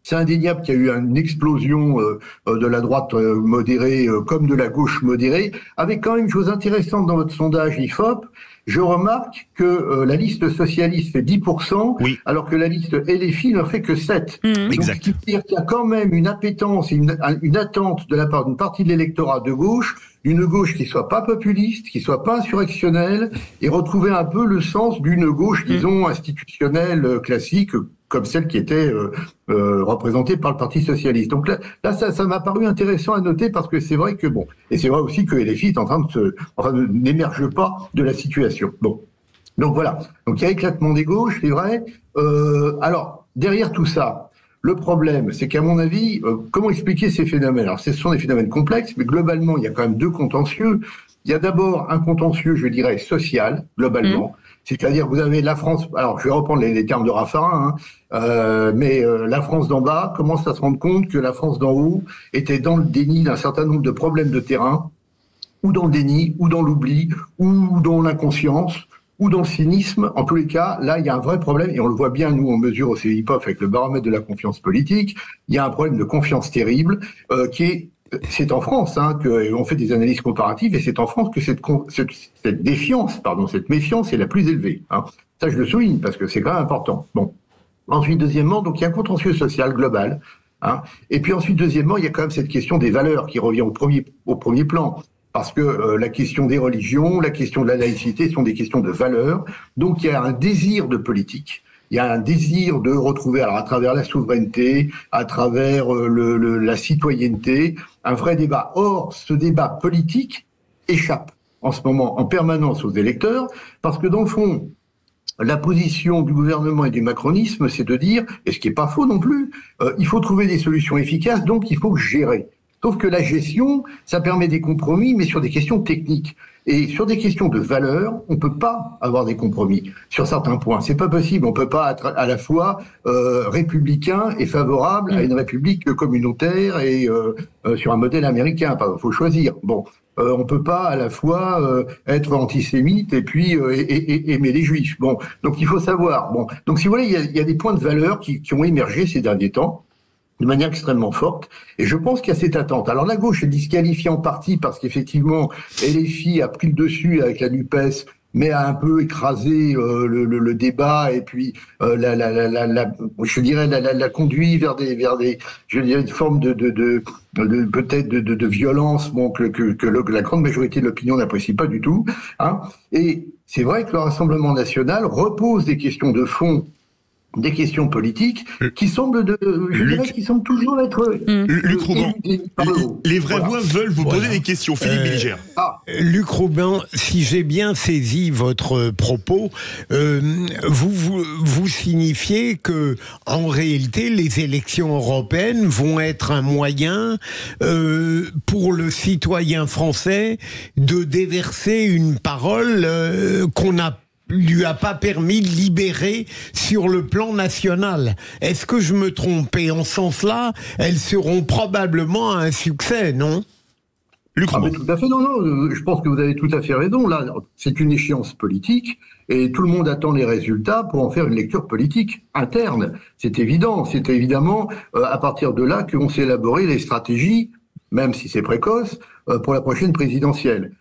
C'est indéniable qu'il y a eu une explosion de la droite modérée comme de la gauche modérée, avec quand même une chose intéressante dans votre sondage IFOP. Je remarque que la liste socialiste fait 10%, alors que la liste LFI ne fait que 7%. Donc, ce qui veut dire qu'il y a quand même une appétence, une attente de la part d'une partie de l'électorat de gauche, une gauche qui soit pas populiste, qui soit pas insurrectionnelle, et retrouver un peu le sens d'une gauche, disons, institutionnelle, classique, comme celle qui était représentée par le Parti socialiste. Donc là ça m'a paru intéressant à noter, parce que c'est vrai que bon, et c'est vrai aussi que LFI est en train n'émerge pas de la situation. Bon, donc voilà. Donc il y a éclatement des gauches, c'est vrai. Alors derrière tout ça, le problème, c'est qu'à mon avis, comment expliquer ces phénomènes? Alors ce sont des phénomènes complexes, mais globalement, il y a quand même deux contentieux. Il y a d'abord un contentieux, je dirais, social, globalement. C'est-à-dire, vous avez la France, alors je vais reprendre les termes de Raffarin, mais la France d'en bas commence à se rendre compte que la France d'en haut était dans le déni d'un certain nombre de problèmes de terrain, ou dans le déni, ou dans l'oubli, ou dans l'inconscience, ou dans le cynisme. En tous les cas, là, il y a un vrai problème, et on le voit bien, nous, on mesure au CIPOF avec le baromètre de la confiance politique, il y a un problème de confiance terrible c'est en France qu'on fait des analyses comparatives, et c'est en France que cette méfiance est la plus élevée. Ça, je le souligne, parce que c'est quand même important. Bon. Ensuite, deuxièmement, donc il y a un contentieux social global. Et puis ensuite, deuxièmement, il y a quand même cette question des valeurs qui revient au premier plan. Parce que la question des religions, la question de la laïcité sont des questions de valeurs. Donc il y a un désir de politique. Il y a un désir de retrouver, alors à travers la souveraineté, à travers la citoyenneté, un vrai débat. Or, ce débat politique échappe en ce moment en permanence aux électeurs, parce que dans le fond, la position du gouvernement et du macronisme, c'est de dire, et ce qui n'est pas faux non plus, il faut trouver des solutions efficaces, donc il faut gérer. Sauf que la gestion, ça permet des compromis, mais sur des questions techniques. Et sur des questions de valeur, on peut pas avoir des compromis sur certains points. C'est pas possible. On peut pas être à la fois républicain et favorable à une république communautaire et sur un modèle américain. Il faut choisir. Bon, on peut pas à la fois être antisémite et puis aimer les juifs. Bon, donc il faut savoir. Bon, donc si vous voulez, il y a des points de valeur qui ont émergé ces derniers temps de manière extrêmement forte, et je pense qu'il y a cette attente. Alors la gauche est disqualifiée en partie parce qu'effectivement, LFI a pris le dessus avec la NUPES, mais a un peu écrasé le débat, et puis je dirais la conduit vers des je dirais une forme de peut-être de violence, bon, que la grande majorité de l'opinion n'apprécie pas du tout. Et c'est vrai que le Rassemblement national repose des questions de fond, des questions politiques qui semblent qui semblent toujours être Luc Rouban, les vraies voix veulent vous poser des questions. Philippe Bilger. Luc Rouban, si j'ai bien saisi votre propos, vous signifiez que en réalité les élections européennes vont être un moyen pour le citoyen français de déverser une parole qu'on lui a pas permis de libérer sur le plan national. Est-ce que je me trompe? Et en ce sens-là, elles seront probablement un succès, non? Mais tout à fait, non, je pense que vous avez tout à fait raison. Là, c'est une échéance politique, et tout le monde attend les résultats pour en faire une lecture politique interne. C'est évident. C'est évidemment à partir de là qu'on s'est élaboré les stratégies, même si c'est précoce, pour la prochaine présidentielle.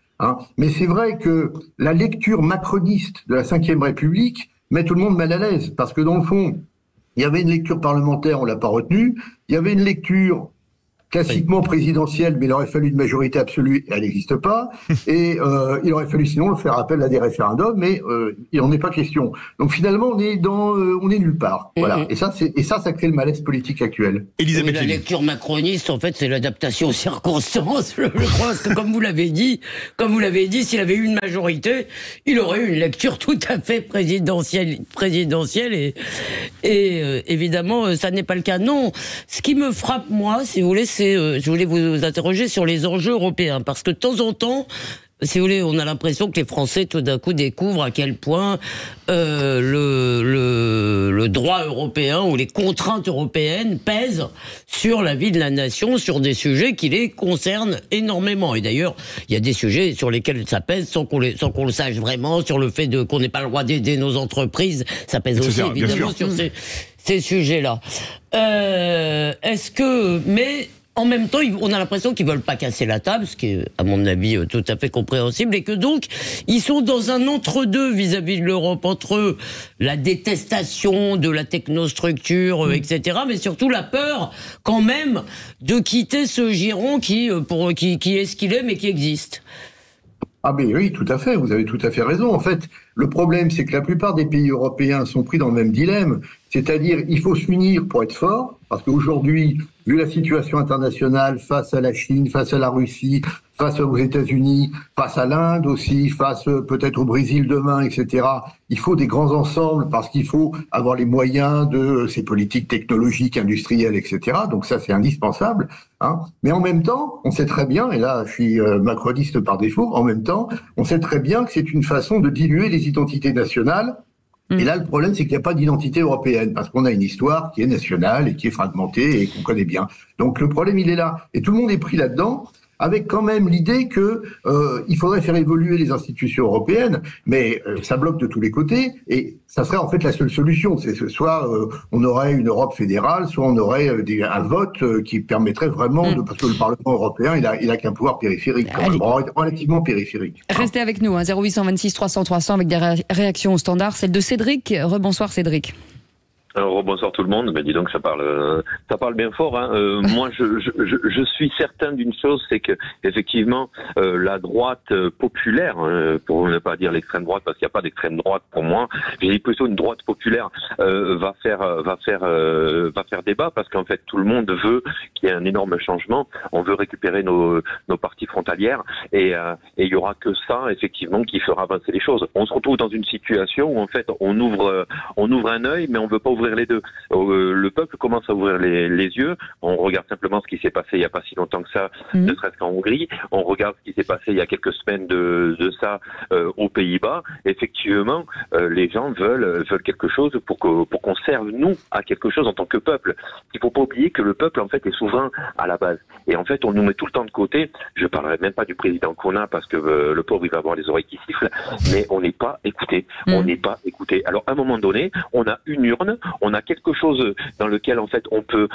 Mais c'est vrai que la lecture macroniste de la Ve République met tout le monde mal à l'aise, parce que dans le fond, il y avait une lecture parlementaire, on l'a pas retenue, il y avait une lecture classiquement présidentielle, mais il aurait fallu une majorité absolue, et elle n'existe pas, et il aurait fallu sinon faire appel à des référendums, mais il n'en est pas question. Donc finalement, on est nulle part. Voilà. Et ça crée le malaise politique actuel. Oui, la lecture macroniste, en fait, c'est l'adaptation aux circonstances. Je crois que comme vous l'avez dit, s'il avait eu une majorité, il aurait eu une lecture tout à fait présidentielle, et évidemment, ça n'est pas le cas. Non, ce qui me frappe, moi, si vous voulez, je voulais vous interroger sur les enjeux européens, parce que de temps en temps, si vous voulez, on a l'impression que les Français tout d'un coup découvrent à quel point le droit européen ou les contraintes européennes pèsent sur la vie de la nation, sur des sujets qui les concernent énormément. Et d'ailleurs, il y a des sujets sur lesquels ça pèse sans qu'on le sache vraiment, sur le fait qu'on n'ait pas le droit d'aider nos entreprises, ça pèse aussi évidemment sur ces sujets-là. Est-ce que... Mais... En même temps, on a l'impression qu'ils veulent pas casser la table, ce qui est, à mon avis, tout à fait compréhensible, et que donc, ils sont dans un entre-deux vis-à-vis de l'Europe, entre la détestation de la technostructure, etc., mais surtout la peur, quand même, de quitter ce giron qui est ce qu'il est, mais qui existe. Ah mais oui, tout à fait, vous avez tout à fait raison. En fait, le problème, c'est que la plupart des pays européens sont pris dans le même dilemme, c'est-à-dire il faut s'unir pour être fort, parce qu'aujourd'hui, vu la situation internationale face à la Chine, face à la Russie, face aux États-Unis, face à l'Inde aussi, face peut-être au Brésil demain, etc., il faut des grands ensembles parce qu'il faut avoir les moyens de ces politiques technologiques, industrielles, etc. Donc ça, c'est indispensable. Hein. Mais en même temps, on sait très bien, et là, je suis macroniste par défaut, en même temps, on sait très bien que c'est une façon de diluer les identités nationales. Et là, le problème, c'est qu'il n'y a pas d'identité européenne, parce qu'on a une histoire qui est nationale et qui est fragmentée et qu'on connaît bien. Donc le problème, il est là. Et tout le monde est pris là-dedans, avec quand même l'idée que il faudrait faire évoluer les institutions européennes, mais ça bloque de tous les côtés, et ça serait en fait la seule solution. C'est soit on aurait une Europe fédérale, soit on aurait un vote qui permettrait vraiment de, parce que le Parlement européen, il a qu'un pouvoir périphérique, quand même, relativement périphérique. Restez avec nous, 0826 300 300 avec des réactions au standard. Celle de Cédric. Rebonsoir Cédric. Alors, bonsoir tout le monde, mais dis donc ça parle bien fort. Hein. Moi, je suis certain d'une chose, c'est que effectivement la droite populaire, pour ne pas dire l'extrême droite, parce qu'il n'y a pas d'extrême droite pour moi, je dis plutôt une droite populaire va faire débat, parce qu'en fait tout le monde veut qu'il y ait un énorme changement. On veut récupérer nos parties frontalières, et il y aura que ça effectivement qui fera avancer les choses. On se retrouve dans une situation où en fait on ouvre un œil, mais on veut pas ouvrir les deux. Le peuple commence à ouvrir les yeux. On regarde simplement ce qui s'est passé il n'y a pas si longtemps que ça, ne serait-ce qu'en Hongrie. On regarde ce qui s'est passé il y a quelques semaines de ça aux Pays-Bas. Effectivement, les gens veulent quelque chose pour qu'on serve, nous, à quelque chose en tant que peuple. Il ne faut pas oublier que le peuple, en fait, est souverain à la base. Et en fait, on nous met tout le temps de côté. Je ne parlerai même pas du président qu'on a, parce que le pauvre, il va avoir les oreilles qui sifflent. Mais on n'est pas écouté. On n'est pas écouté. Alors, à un moment donné, on a une urne, on a quelque chose dans lequel en fait on peut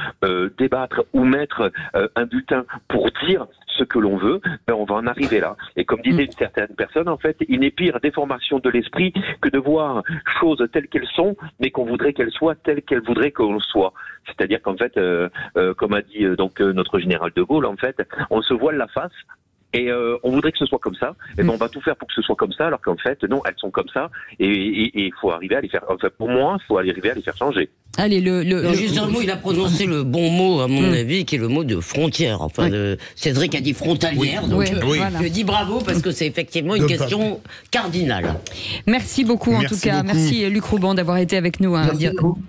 débattre ou mettre un bulletin pour dire ce que l'on veut, ben on va en arriver là. Et comme disait une certaine personne, en fait, il n'est pire déformation de l'esprit que de voir choses telles qu'elles sont, mais qu'on voudrait qu'elles soient telles qu'elles voudraient qu'on soit. C'est-à-dire qu'en fait, comme a dit donc notre général de Gaulle, en fait, on se voile la face. Et on voudrait que ce soit comme ça, et ben on va tout faire pour que ce soit comme ça, alors qu'en fait, non, elles sont comme ça, et il faut arriver à les faire, enfin, pour moi, il faut arriver à les faire changer. Allez, juste un mot, il a prononcé le bon mot, à mon avis, qui est le mot de frontière. Enfin, Cédric a dit frontalière, donc je dis bravo, parce que c'est effectivement une question cardinale. Merci beaucoup, en tout cas. Merci Luc Rouban d'avoir été avec nous,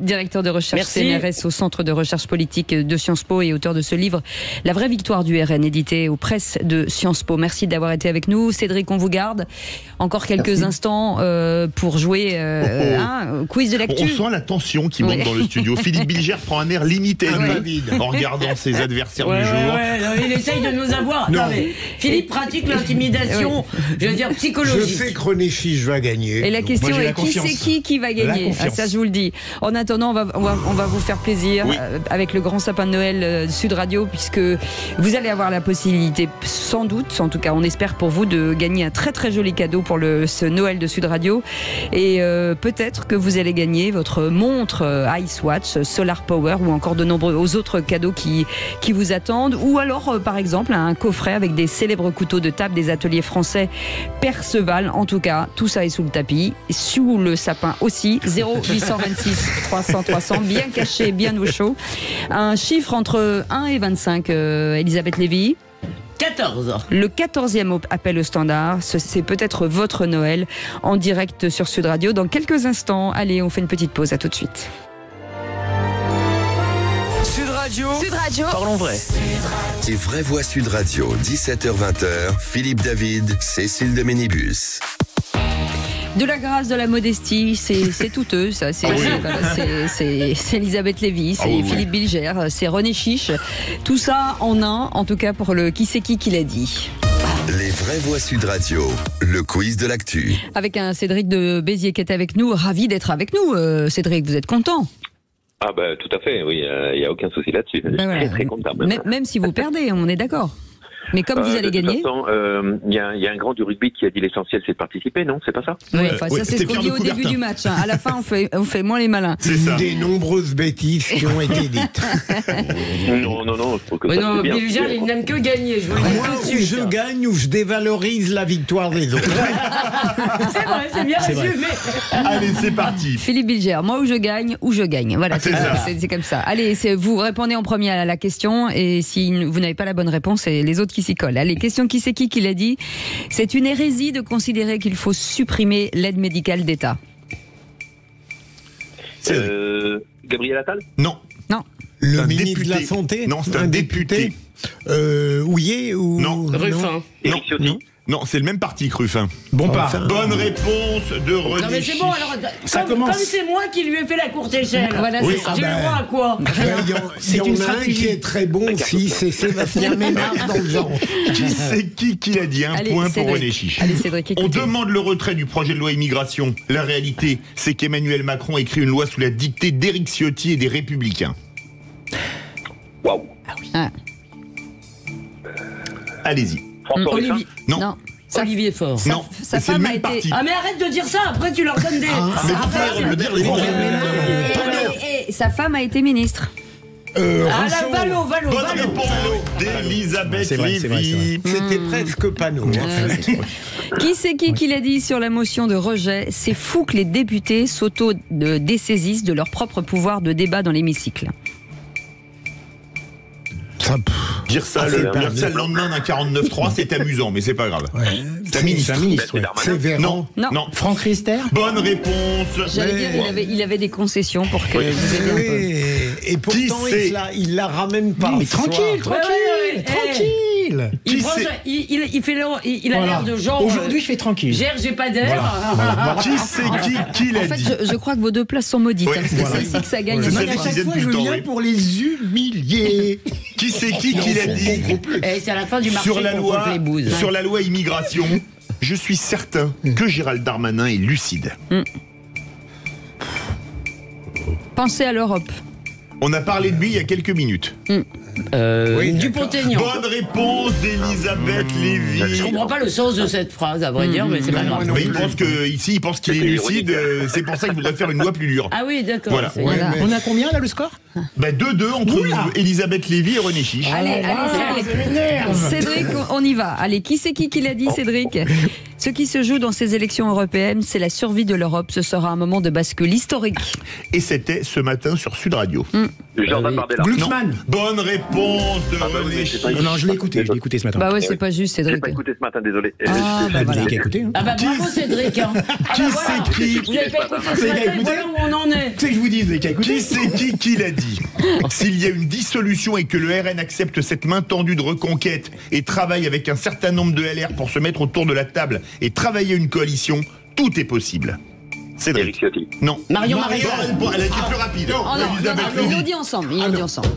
directeur de recherche CNRS au Centre de recherche politique de Sciences Po et auteur de ce livre, La vraie victoire du RN, édité aux presses de Sciences Po. Merci d'avoir été avec nous. Cédric, on vous garde encore quelques instants pour jouer quiz de l'actu. On sent la tension qui monte dans le studio. Philippe Bilger prend un air limité en regardant ses adversaires du jour. Il essaye de nous avoir. Non, mais Philippe pratique l'intimidation, je veux dire psychologique. Je sais que René Chiche va gagner. Et la question est qui va gagner? Ça, je vous le dis. En attendant, on va vous faire plaisir avec le grand sapin de Noël Sud Radio, puisque vous allez avoir la possibilité, sans doute, en tout cas on espère pour vous, de gagner un très très joli cadeau pour ce Noël de Sud Radio. Et peut-être que vous allez gagner votre montre Icewatch, Solar Power, ou encore de nombreux autres cadeaux qui vous attendent, ou alors par exemple un coffret avec des célèbres couteaux de table des ateliers français Perceval. En tout cas, tout ça est sous le tapis, sous le sapin aussi. 0826 300 300, bien caché, bien au chaud. Un chiffre entre 1 et 25, Elisabeth Lévy. 14. Le 14e appel au standard, c'est peut-être votre Noël en direct sur Sud Radio. Dans quelques instants, allez, on fait une petite pause, à tout de suite. Sud Radio. Parlons vrai. Les vraies voix Sud Radio, 17h-20h, Philippe David, Cécile de Ménibus. De la grâce, de la modestie, c'est tout eux, ça. C'est Elisabeth Lévy, c'est Philippe Bilger, c'est René Chiche. Tout ça en un, en tout cas pour le qui c'est qui l'a dit. Les vraies voix Sud Radio, le quiz de l'actu. Avec un Cédric de Béziers qui est avec nous, ravi d'être avec nous. Cédric, vous êtes content? Ah bah tout à fait, oui, il n'y a aucun souci là-dessus. Je suis très content. Même si vous perdez, on est d'accord. Mais comme vous allez gagner... De toute façon, il y a un grand du rugby qui a dit l'essentiel c'est de participer, non? C'est pas ça? Oui, ça c'est ce qu'on dit au début du match. À la fin, on fait moins les malins. C'est ça. Des nombreuses bêtises qui ont été dites. Non, je trouve que ça c'est bien. Bilger, il n'aime que gagner. Moi, où je gagne, où je dévalorise la victoire des autres. C'est vrai, c'est bien résumé. Allez, c'est parti. Philippe Bilger, moi où je gagne. Voilà, c'est comme ça. Allez, vous répondez en premier à la question et si vous n'avez pas la bonne réponse, c'est les autres qui s'y collent. Allez, question qui c'est qui l'a dit? C'est une hérésie de considérer qu'il faut supprimer l'aide médicale d'État. Gabriel Attal? Non. Le ministre de la Santé? Non, c'est un député. Houillet ou... Non. Ruffin. Non, c'est le même parti que Ruffin. Bonne réponse de René. Non mais c'est bon, alors, comme c'est moi qui lui ai fait la courte échelle, voilà, j'ai le droit à quoi? Il y en a un qui est très bon aussi, c'est Sébastien Ménard dans le genre. Qui c'est qui l'a dit? Un point pour René Chiche. Allez, Cédric, on demande le retrait du projet de loi immigration. La réalité, c'est qu'Emmanuel Macron écrit une loi sous la dictée d'Éric Ciotti et des Républicains. Waouh. Allez-y. Olivier. Non. Olivier Faure. Non, sa femme a été... Ah mais arrête de dire ça, après tu leur donnes des... Mais pourquoi me dire les Et sa femme a été ministre. Valo. Bonne réponse d'Elisabeth Lévy. C'était presque panneau. Qui c'est qui l'a dit sur la motion de rejet? C'est fou que les députés s'auto-dessaisissent de leur propre pouvoir de débat dans l'hémicycle. Dire ça le lendemain d'un 49.3, c'est amusant, mais c'est pas grave. C'est un ministre. C'est Véran. Non. Franck Rister? Bonne réponse. J'allais dire, il avait des concessions pour que vous aidiez un peu. Et pourtant, il la ramène pas. Mais tranquille. Il a l'air de genre... Aujourd'hui, je fais tranquille. J'ai pas d'air. Qui c'est qui l'a dit? En fait, je crois que vos deux places sont maudites. Parce que c'est ici que ça gagne. À chaque fois, je viens pour les humilier. Qui c'est qui l'a dit? C'est à la fin du marché contre les bouses. Sur la loi immigration, je suis certain que Gérald Darmanin est lucide. Pensez à l'Europe. On a parlé de lui il y a quelques minutes. Dupont-Aignan. Bonne réponse d'Elisabeth Lévy. Je comprends pas le sens de cette phrase, à vrai dire, mais c'est pas grave. Mais il pense qu'il est lucide, c'est pour ça qu'il voudrait faire une loi plus dure. Ah oui, d'accord. Voilà. On a combien là le score? 2-2 entre Elisabeth Lévy et René Chiche. Allez, Cédric, on y va. Allez, qui c'est qui l'a dit, Cédric? Ce qui se joue dans ces élections européennes, c'est la survie de l'Europe. Ce sera un moment de bascule historique. Et c'était ce matin sur Sud Radio. Jordan Bardella. Glucksmann. Bonne réponse de René Chiche. Non, je l'ai écouté ce matin. Bah ouais, c'est pas juste, Cédric. J'ai pas écouté ce matin, désolé. Cédric a écouté. Ah bah bravo Cédric. Qui c'est qui? Vous n'avez pas écouté ce matin, voilà où on en est. Tu sais que je vous dis, Cédric a écouté. Qui c'est qui l'a dit? S'il y a une dissolution et que le RN accepte cette main tendue de reconquête et travaille avec un certain nombre de LR pour se mettre autour de la table et travailler une coalition, tout est possible. Cédric. Non. Marion Maréchal. Elle a été plus rapide. Ils l'ont dit ensemble.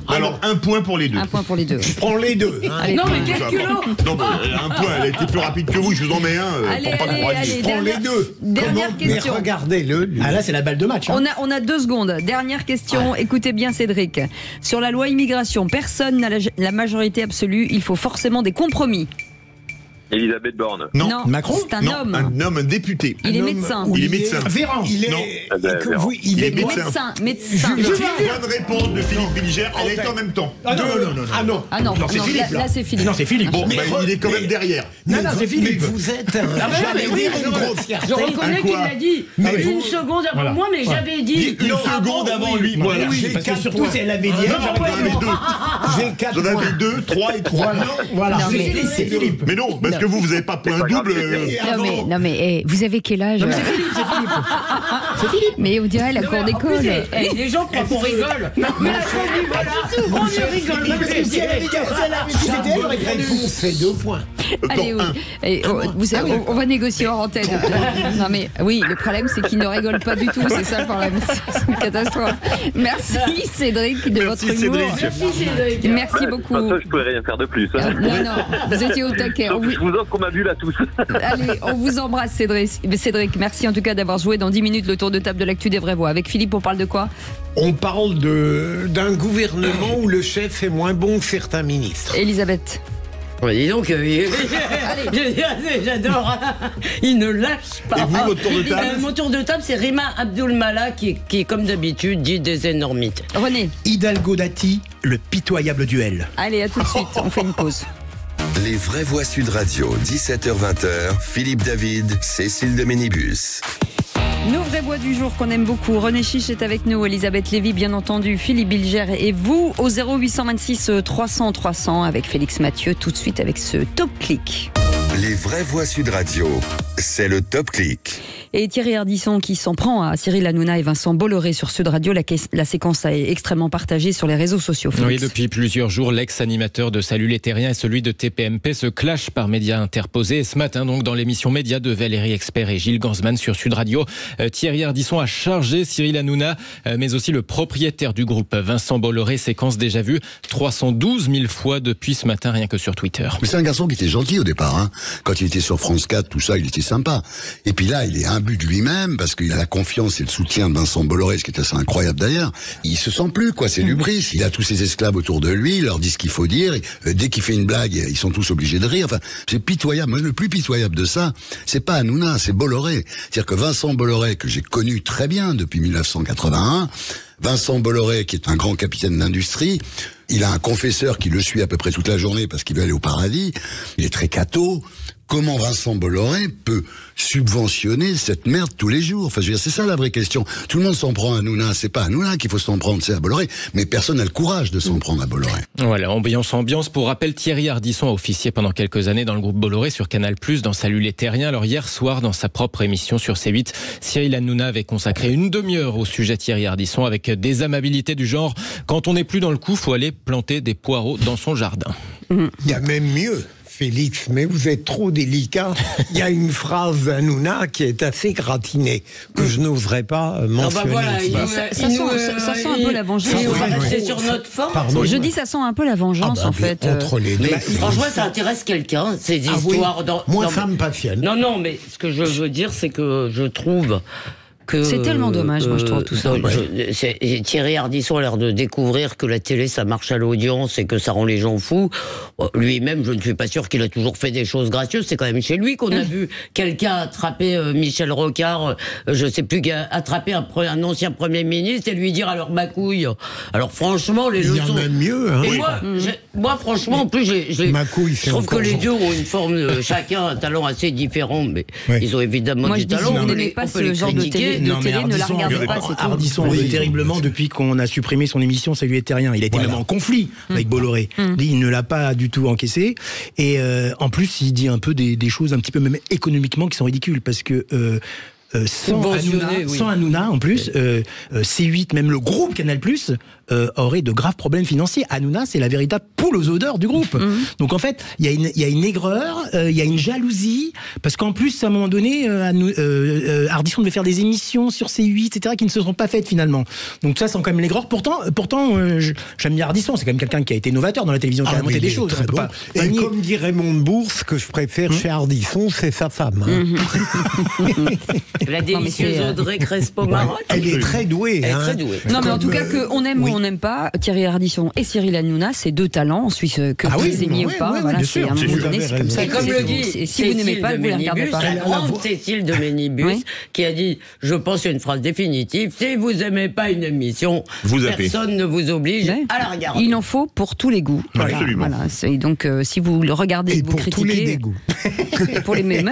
Alors, un point pour les deux. Un point pour les deux. Je prends les deux. Non, mais quel culot. Non, un point, elle a été plus rapide que vous, je vous en mets un. Allez, Je prends les deux. Dernière question. Mais regardez-le. Ah là, c'est la balle de match. On a 2 secondes. Dernière question. Écoutez bien, Cédric. Sur la loi immigration, personne n'a la majorité absolue. Il faut forcément des compromis. Elisabeth Borne. Non. Macron? C'est un homme. Un député. Il est médecin. Il est médecin. Véran. Il est médecin. Médecin. Bonne réponse de Philippe Bilger. Elle est en même temps. Non, c'est Philippe. Là, c'est Philippe. Non, c'est Philippe. Bon, il est quand même derrière. Non, c'est Philippe. Mais vous êtes une grossièreté. Je reconnais qu'il l'a dit. Une seconde avant moi, mais j'avais dit. Une seconde avant lui. Voilà. Parce que surtout, si elle avait dit. J'ai 4 points. J'en avais 2, 3 et 3. Voilà. C'est Philippe. Mais non, parce que vous n'avez pas point double. Non mais vous avez quel âge? C'est Philippe. Mais on dirait la cour d'école. Les gens croient qu'on rigole. Mais on ne rigole pas. Chaque réponse fait 2 points. Allez, oui. Et, on va négocier hors antenne. Non mais oui, le problème c'est qu'il ne rigole pas du tout, c'est ça le problème. C'est une catastrophe. Merci Cédric de votre humour. Merci Cédric. Merci beaucoup. Ça, je pouvais rien faire de plus. Non, vous étiez au taquet. Je vous offre ma bulle à tous. Allez, on vous embrasse Cédric, merci en tout cas d'avoir joué dans 10 minutes le tour de table de l'actu des vraies voix. Avec Philippe, on parle de quoi ? On parle d'un gouvernement où le chef est moins bon que certains ministres. Elisabeth. Ouais, dis donc, j'adore. Il ne lâche pas. Et vous, votre tour de table ? Mon tour de table, c'est Rima Abdul-Malak qui, comme d'habitude, dit des énormités. René. Hidalgo Dati, le pitoyable duel. Allez, à tout de suite, on fait une pause. Les vraies voix Sud Radio, 17h-20h, Philippe David, Cécile de Ménibus. Nos vraies voix du jour qu'on aime beaucoup. René Chiche est avec nous, Elisabeth Lévy bien entendu, Philippe Bilger et vous au 0826 300 300 avec Félix Mathieu tout de suite avec ce Top Click. Les vraies voix Sud Radio, c'est le Top Click. Et Thierry Ardisson qui s'en prend à Cyril Hanouna et Vincent Bolloré sur Sud Radio. La séquence est extrêmement partagée sur les réseaux sociaux. Félix. Oui, depuis plusieurs jours, l'ex-animateur de Salut les Terriens et celui de TPMP se clashent par médias interposés. Et ce matin, donc, dans l'émission Média de Valérie Expert et Gilles Gansman sur Sud Radio, Thierry Ardisson a chargé Cyril Hanouna, mais aussi le propriétaire du groupe, Vincent Bolloré. Séquence déjà vue 312 000 fois depuis ce matin, rien que sur Twitter. Mais c'est un garçon qui était gentil au départ. Hein. Quand il était sur France 4, tout ça, il était sympa. Et puis là, il est imbu de lui-même parce qu'il a la confiance et le soutien de Vincent Bolloré, ce qui est assez incroyable d'ailleurs. Il se sent plus, quoi. C'est l'hubris. Il a tous ses esclaves autour de lui, il leur dit ce qu'il faut dire. Dès qu'il fait une blague, ils sont tous obligés de rire. Enfin, c'est pitoyable. Moi, le plus pitoyable de ça, c'est pas Hanouna, c'est Bolloré. C'est-à-dire que Vincent Bolloré, que j'ai connu très bien depuis 1981, Vincent Bolloré, qui est un grand capitaine d'industrie, il a un confesseur qui le suit à peu près toute la journée parce qu'il veut aller au paradis. Il est très catho. Comment Vincent Bolloré peut subventionner cette merde tous les jours ? Enfin, je veux dire, c'est ça la vraie question. Tout le monde s'en prend à Hanouna. C'est pas à Hanouna qu'il faut s'en prendre, c'est à Bolloré. Mais personne n'a le courage de s'en prendre à Bolloré. Voilà, ambiance. Pour rappel, Thierry Ardisson a officié pendant quelques années dans le groupe Bolloré sur Canal+, dans Salut les Terriens. Alors hier soir, dans sa propre émission sur C8, Cyril Hanouna avait consacré une demi-heure au sujet Thierry Ardisson avec des amabilités du genre « Quand on n'est plus dans le coup, faut aller planter des poireaux dans son jardin ». Il y a même mieux. Félix, mais vous êtes trop délicat. Il y a une phrase d'Hanouna qui est assez gratinée, que je n'oserais pas mentionner. Ça sent un peu la vengeance. C'est sur notre forme. Je dis ça sent un peu la vengeance, en fait. Entre les deux. Franchement, ça intéresse quelqu'un, ces histoires. Moi, ça me passionne. Non, mais ce que je veux dire, c'est que je trouve... C'est tellement dommage, moi je trouve tout ça. Thierry Ardisson a l'air de découvrir que la télé ça marche à l'audience et que ça rend les gens fous. Lui-même, je ne suis pas sûr qu'il a toujours fait des choses gracieuses. C'est quand même chez lui qu'on a vu quelqu'un attraper Michel Rocard, je sais plus, attraper un ancien Premier ministre et lui dire alors ma couille. Alors franchement, les leçons. Il y en a mieux. Hein. Et moi, franchement, en plus, je trouve que les deux ont une forme, chacun un talent assez différent, mais ils ont évidemment du talent. Vous n'aimez pas ce genre de télé. Ne la regardez pas, c'est tout. Ardisson rit terriblement depuis qu'on a supprimé son émission Salut les Terriens. Il a été même en conflit avec Bolloré. Il ne l'a pas du tout encaissé. Et en plus, il dit un peu des choses un petit peu même économiquement qui sont ridicules parce que sans Hanouna, en plus, C8, même le groupe Canal+, aurait de graves problèmes financiers. Hanouna, c'est la véritable poule aux odeurs du groupe. Donc en fait, il y a une aigreur, il y a une jalousie, parce qu'en plus, à un moment donné, Ardisson devait faire des émissions sur C8, etc., qui ne se sont pas faites finalement. Donc ça sent quand même l'aigreur. Pourtant j'aime bien Ardisson, c'est quand même quelqu'un qui a été novateur dans la télévision, qui a monté des choses. Bon. Et comme dit Raymond Bourse, ce que je préfère chez Ardisson, c'est sa femme. La délicieuse Audrey Crespo-Maroc. Elle est très douée. Non, mais en tout cas, qu'on aime ou on n'aime pas, Thierry Ardisson et Cyril Hanouna, c'est deux talents. Ensuite, que vous aimiez ou pas, voilà, c'est à un moment donné, c'est comme ça. Et comme le dit, si vous n'aimez pas, vous ne les regardez pas. La grande Cécile de Ménibus, qui a dit, je pense une phrase définitive, si vous n'aimez pas une émission, personne ne vous oblige à la regarder. Il en faut pour tous les goûts. Absolument. Voilà. Donc, si vous le regardez, vous critiquez. Pour tous les dégoûts. Pour les mémés.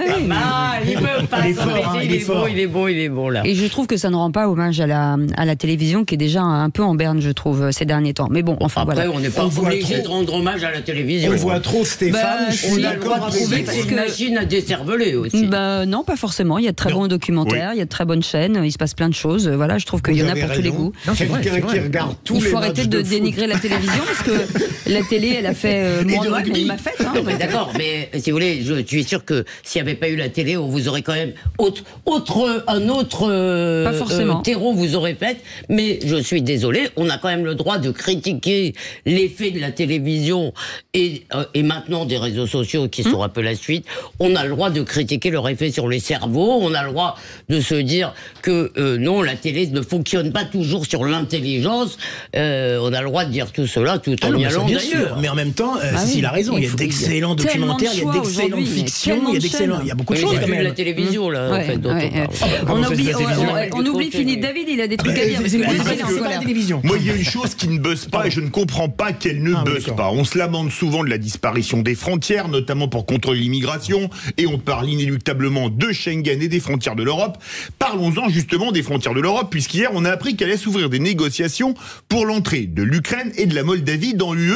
Il peut pas il est bon là. Et je trouve que ça ne rend pas hommage à la télévision qui est déjà un peu en berne, je trouve, ces derniers temps. Mais bon, enfin après, voilà. On n'est pas obligé de rendre hommage à la télévision. On voit trop Stéphane. On a le droit de trouver que c'est une machine à décerveler aussi. Non, pas forcément. Il y a de très bons documentaires, il y a de très bonnes chaînes, il se passe plein de choses. Voilà, je trouve qu'il y en a pour tous les goûts. Il faut arrêter de dénigrer la télévision parce que la télé, elle a fait moins mal, mais il m'a fait. D'accord, mais si vous voulez, je suis sûr que s'il n'y avait pas eu la télé, on vous aurait quand même un autre terreau vous aurait fait. Mais je suis désolé, on a quand même le droit de critiquer l'effet de la télévision et maintenant des réseaux sociaux qui sont un peu la suite. On a le droit de critiquer leur effet sur les cerveaux. On a le droit de se dire que non, la télé ne fonctionne pas toujours sur l'intelligence. On a le droit de dire tout cela tout en y allant d'ailleurs. Mais en même temps, il a raison. Il y a d'excellents documentaires, il y a d'excellentes fictions, il y a beaucoup de choses quand même. La télévision là, en fait. On oublie Philippe David, il a des trucs à dire. Moi, il y a une chose qui ne buzz pas et je ne comprends pas qu'elle ne buzz pas. On se lamente souvent de la disparition des frontières, notamment pour contrôler l'immigration, et on parle inéluctablement de Schengen et des frontières de l'Europe. Parlons-en justement des frontières de l'Europe, puisqu'hier on a appris qu'elle allait s'ouvrir des négociations pour l'entrée de l'Ukraine et de la Moldavie dans l'UE,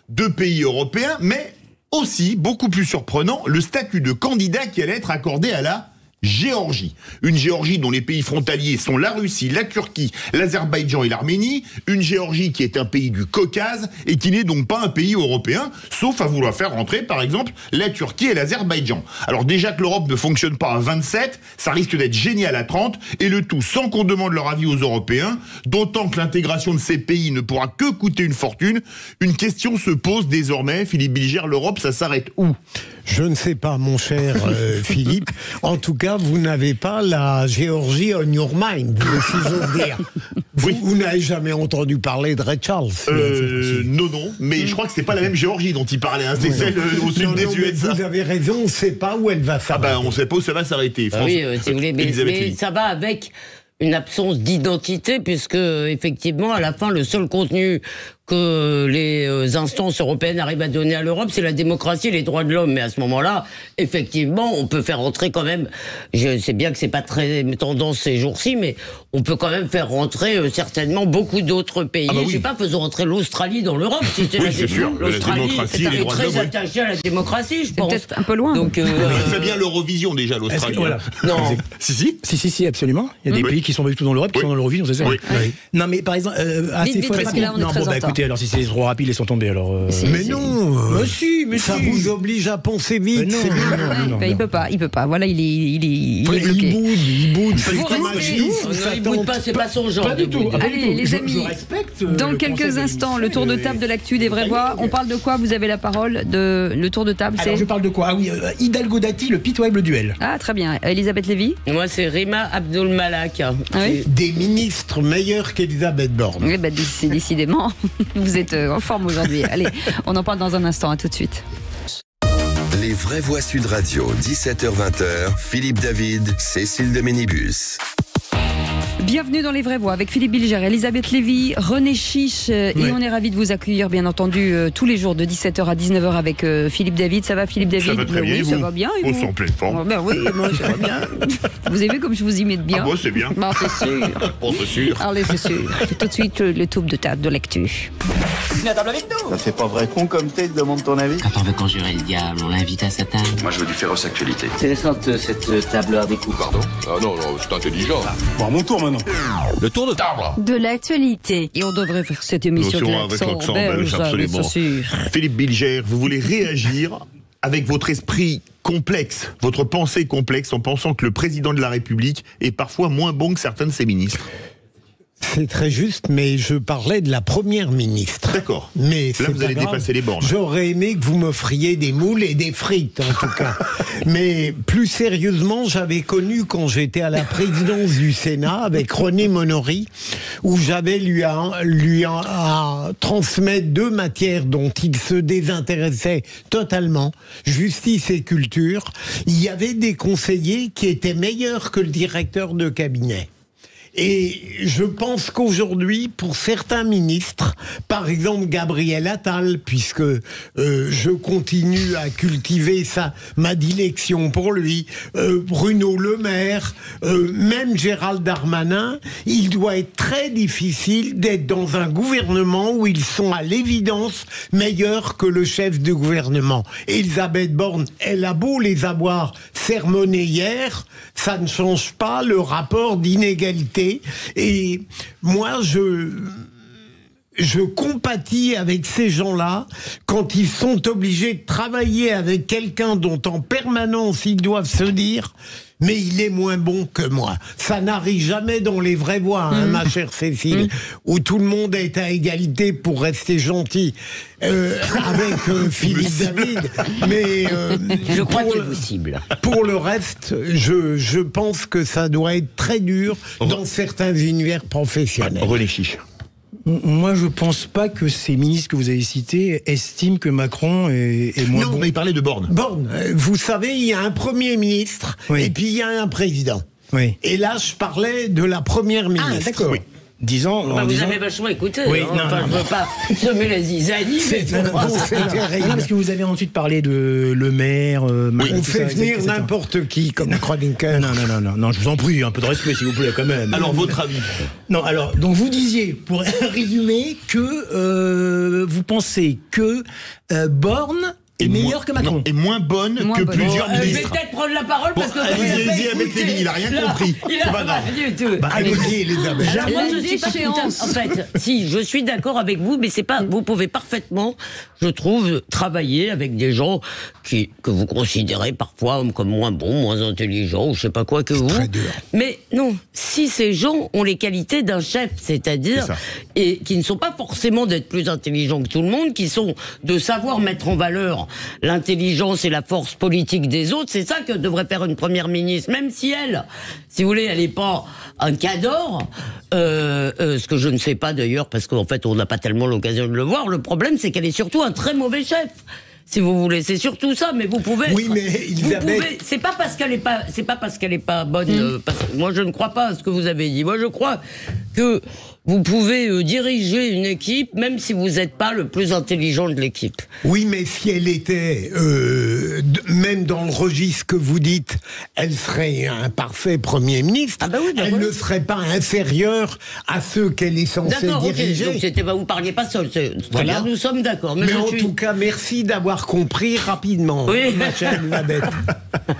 2 pays européens, mais aussi, beaucoup plus surprenant, le statut de candidat qui allait être accordé à la Géorgie. Une Géorgie dont les pays frontaliers sont la Russie, la Turquie, l'Azerbaïdjan et l'Arménie. Une Géorgie qui est un pays du Caucase et qui n'est donc pas un pays européen, sauf à vouloir faire rentrer, par exemple, la Turquie et l'Azerbaïdjan. Alors déjà que l'Europe ne fonctionne pas à 27, ça risque d'être génial à 30, et le tout sans qu'on demande leur avis aux Européens, d'autant que l'intégration de ces pays ne pourra que coûter une fortune. Une question se pose désormais, Philippe Bilger, l'Europe, ça s'arrête où ? Je ne sais pas, mon cher Philippe. En tout cas, vous n'avez pas la Géorgie on your mind, si j'ose dire. Vous n'avez jamais entendu parler de Ray Charles Non, mais je crois que c'est pas la même Géorgie dont il parlait. Hein. C'est celle au sud des USA. Vous avez raison, on ne sait pas où elle va s'arrêter. On ne sait pas où ça va s'arrêter. Oui, si vous voulez, mais ça va avec une absence d'identité, puisque effectivement, à la fin, le seul contenu que les instances européennes arrivent à donner à l'Europe, c'est la démocratie et les droits de l'homme. Mais à ce moment-là, effectivement, on peut faire rentrer quand même, je sais bien que c'est pas très tendance ces jours-ci, mais on peut quand même faire rentrer certainement beaucoup d'autres pays. Je sais pas, faisons rentrer l'Australie dans l'Europe, si c'est l'Australie est très attachée à la démocratie, je pense. Peut-être un peu loin. Donc, il fait bien l'Eurovision déjà, l'Australie. Non. Si, absolument. Il y a des pays qui sont pas du tout dans l'Europe, qui sont dans l'Eurovision, c'est ça. Non, mais par exemple, assez fort. Écoutez, alors si c'est trop rapide, ils sont tombés. Alors. Mais non. Mais ça vous oblige à penser vite. Non. Il peut pas. Voilà, il est bloqué. Il boude. Il boude pas, c'est pas son genre. Pas du tout. Allez, les amis. Dans quelques instants, le tour de table de l'actu des vrais voix. On parle de quoi ? Vous avez la parole. Le tour de table, c'est. Alors je parle de quoi ? Ah oui, Hidalgo Dati, le pitoyable duel. Ah très bien. Elisabeth Lévy. Moi, c'est Rima Abdul Malak. Des ministres meilleurs qu'Elisabeth Borne. Oui, décidément. Vous êtes en forme aujourd'hui. Allez, on en parle dans un instant. À tout de suite. Les vraies voix Sud Radio, 17h-20h, Philippe David, Cécile de Ménibus. Bienvenue dans Les Vraies Voix avec Philippe Bilger, Elisabeth Lévy, René Chiche et on est ravis de vous accueillir bien entendu tous les jours de 17h à 19h avec Philippe David. Ça va Philippe David ? Ça va très bien, ça va bien. On est en pleine forme. Oui, moi ça va bien. Vous avez vu comme je vous imite bien ? C'est bien. C'est sûr. C'est sûr. Allez, c'est sûr. C'est tout de suite le tour de table de l'actu. Viens à table avec nous. Ça fait pas vrai con comme t'es, demande ton avis. Quand on veut conjurer le diable, on l'invite à sa table. Moi je veux du féroce actualité. C'est récente cette table des coups. Pardon ? Ah non, c'est intelligent. Bon, à mon tour maintenant. Le tour de table. De l'actualité. Et on devrait faire cette émission avec l'accent belge, absolument. Philippe Bilger, vous voulez réagir avec votre esprit complexe, votre pensée complexe, en pensant que le président de la République est parfois moins bon que certains de ses ministres. C'est très juste, mais je parlais de la première ministre. D'accord. Mais là, vous allez dépasser les bornes. J'aurais aimé que vous m'offriez des moules et des frites, en tout cas. Mais plus sérieusement, j'avais connu quand j'étais à la présidence du Sénat avec René Monory, où j'avais lui à transmettre 2 matières dont il se désintéressait totalement, justice et culture. Il y avait des conseillers qui étaient meilleurs que le directeur de cabinet. Et je pense qu'aujourd'hui, pour certains ministres, par exemple Gabriel Attal, puisque je continue à cultiver ma dilection pour lui, Bruno Le Maire, même Gérald Darmanin, il doit être très difficile d'être dans un gouvernement où ils sont à l'évidence meilleurs que le chef de gouvernement. Elisabeth Borne, elle a beau les avoir sermonnés hier, ça ne change pas le rapport d'inégalité. Et moi, je compatis avec ces gens-là quand ils sont obligés de travailler avec quelqu'un dont en permanence ils doivent se dire « mais il est moins bon que moi ». Ça n'arrive jamais dans les vraies voies, ma chère Cécile, où tout le monde est à égalité pour rester gentil avec Philippe David. Mais je crois qu'il vous cible. Pour le reste, je pense que ça doit être très dur dans certains univers professionnels. René Chiche. Moi, je pense pas que ces ministres que vous avez cités estiment que Macron est moins bon. Non, mais il parlait de Borne. Borne, vous savez, il y a un Premier ministre et puis il y a un président. Oui. Et là, je parlais de la Première ministre. Ah, d'accord. Oui. Vous avez vachement écouté. Oui, hein. Je ne veux pas semer la zizanie. Parce que vous avez ensuite parlé de Le Maire. On fait venir n'importe qui comme chroniqueur. Non, je vous en prie, un peu de respect s'il vous plaît quand même. Alors, votre avis? Non, alors, donc vous disiez, pour résumer, que vous pensez que Borne est meilleure que Macron. Et moins bonne que plusieurs ministres. Je vais peut-être prendre la parole parce que allez-y avec Lévy, il a rien compris. C'est pas grave du tout. Allez-y, Elisabeth. Moi, je suis pas en fait, si, je suis d'accord avec vous, mais c'est pas. Vous pouvez parfaitement, je trouve, travailler avec des gens que vous considérez parfois comme moins bons, moins intelligents, ou je sais pas quoi que vous. Très dur. Mais non, si ces gens ont les qualités d'un chef, c'est-à-dire et qui ne sont pas forcément d'être plus intelligents que tout le monde, qui sont de savoir mettre en valeur l'intelligence et la force politique des autres, c'est ça que devrait faire une première ministre, même si elle, si vous voulez, elle n'est pas un cador, ce que je ne sais pas d'ailleurs, parce qu'en fait on n'a pas tellement l'occasion de le voir. Le problème, c'est qu'elle est surtout un très mauvais chef. Si vous voulez, c'est surtout ça. Mais vous pouvez. Oui, mais Elisabeth, c'est pas parce qu'elle est pas bonne. Parce que moi, je ne crois pas à ce que vous avez dit. Moi, je crois que vous pouvez diriger une équipe, même si vous n'êtes pas le plus intelligent de l'équipe. Oui, mais si elle était, même dans le registre que vous dites, elle serait un parfait Premier ministre. Elle ne serait pas inférieure à ceux qu'elle est censée diriger. Donc vous parliez pas seul. Voilà. Nous sommes d'accord. Mais en tout cas, merci d'avoir compris rapidement, ma chère Elisabeth.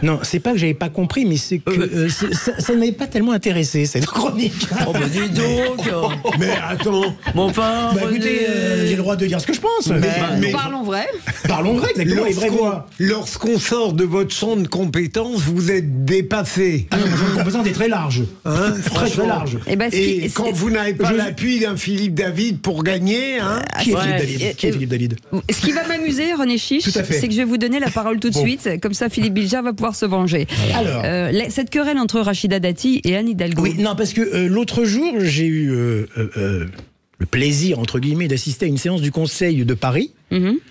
Non, c'est pas que j'avais pas compris, mais c'est que ça ne m'avait pas tellement intéressé, cette chronique. Oh, bah dis donc. Mais attends. Bon, enfin. Écoutez, j'ai le droit de dire ce que je pense. Mais parlons vrai. Parlons vrai, exactement. Lorsqu'on sort de votre champ de compétences, vous êtes dépassé. Ah non, mon champ de compétences est très large. Très large. Et quand vous n'avez pas l'appui d'un Philippe David pour gagner. Qui est Philippe David? Ce qui va m'amuser, René Chiche, c'est que je vais vous donner la parole tout de suite. Comme ça, Philippe Bilger va pouvoir se venger. Alors, cette querelle entre Rachida Dati et Anne Hidalgo. Oui, non, parce que l'autre jour, j'ai eu le plaisir, entre guillemets, d'assister à une séance du Conseil de Paris.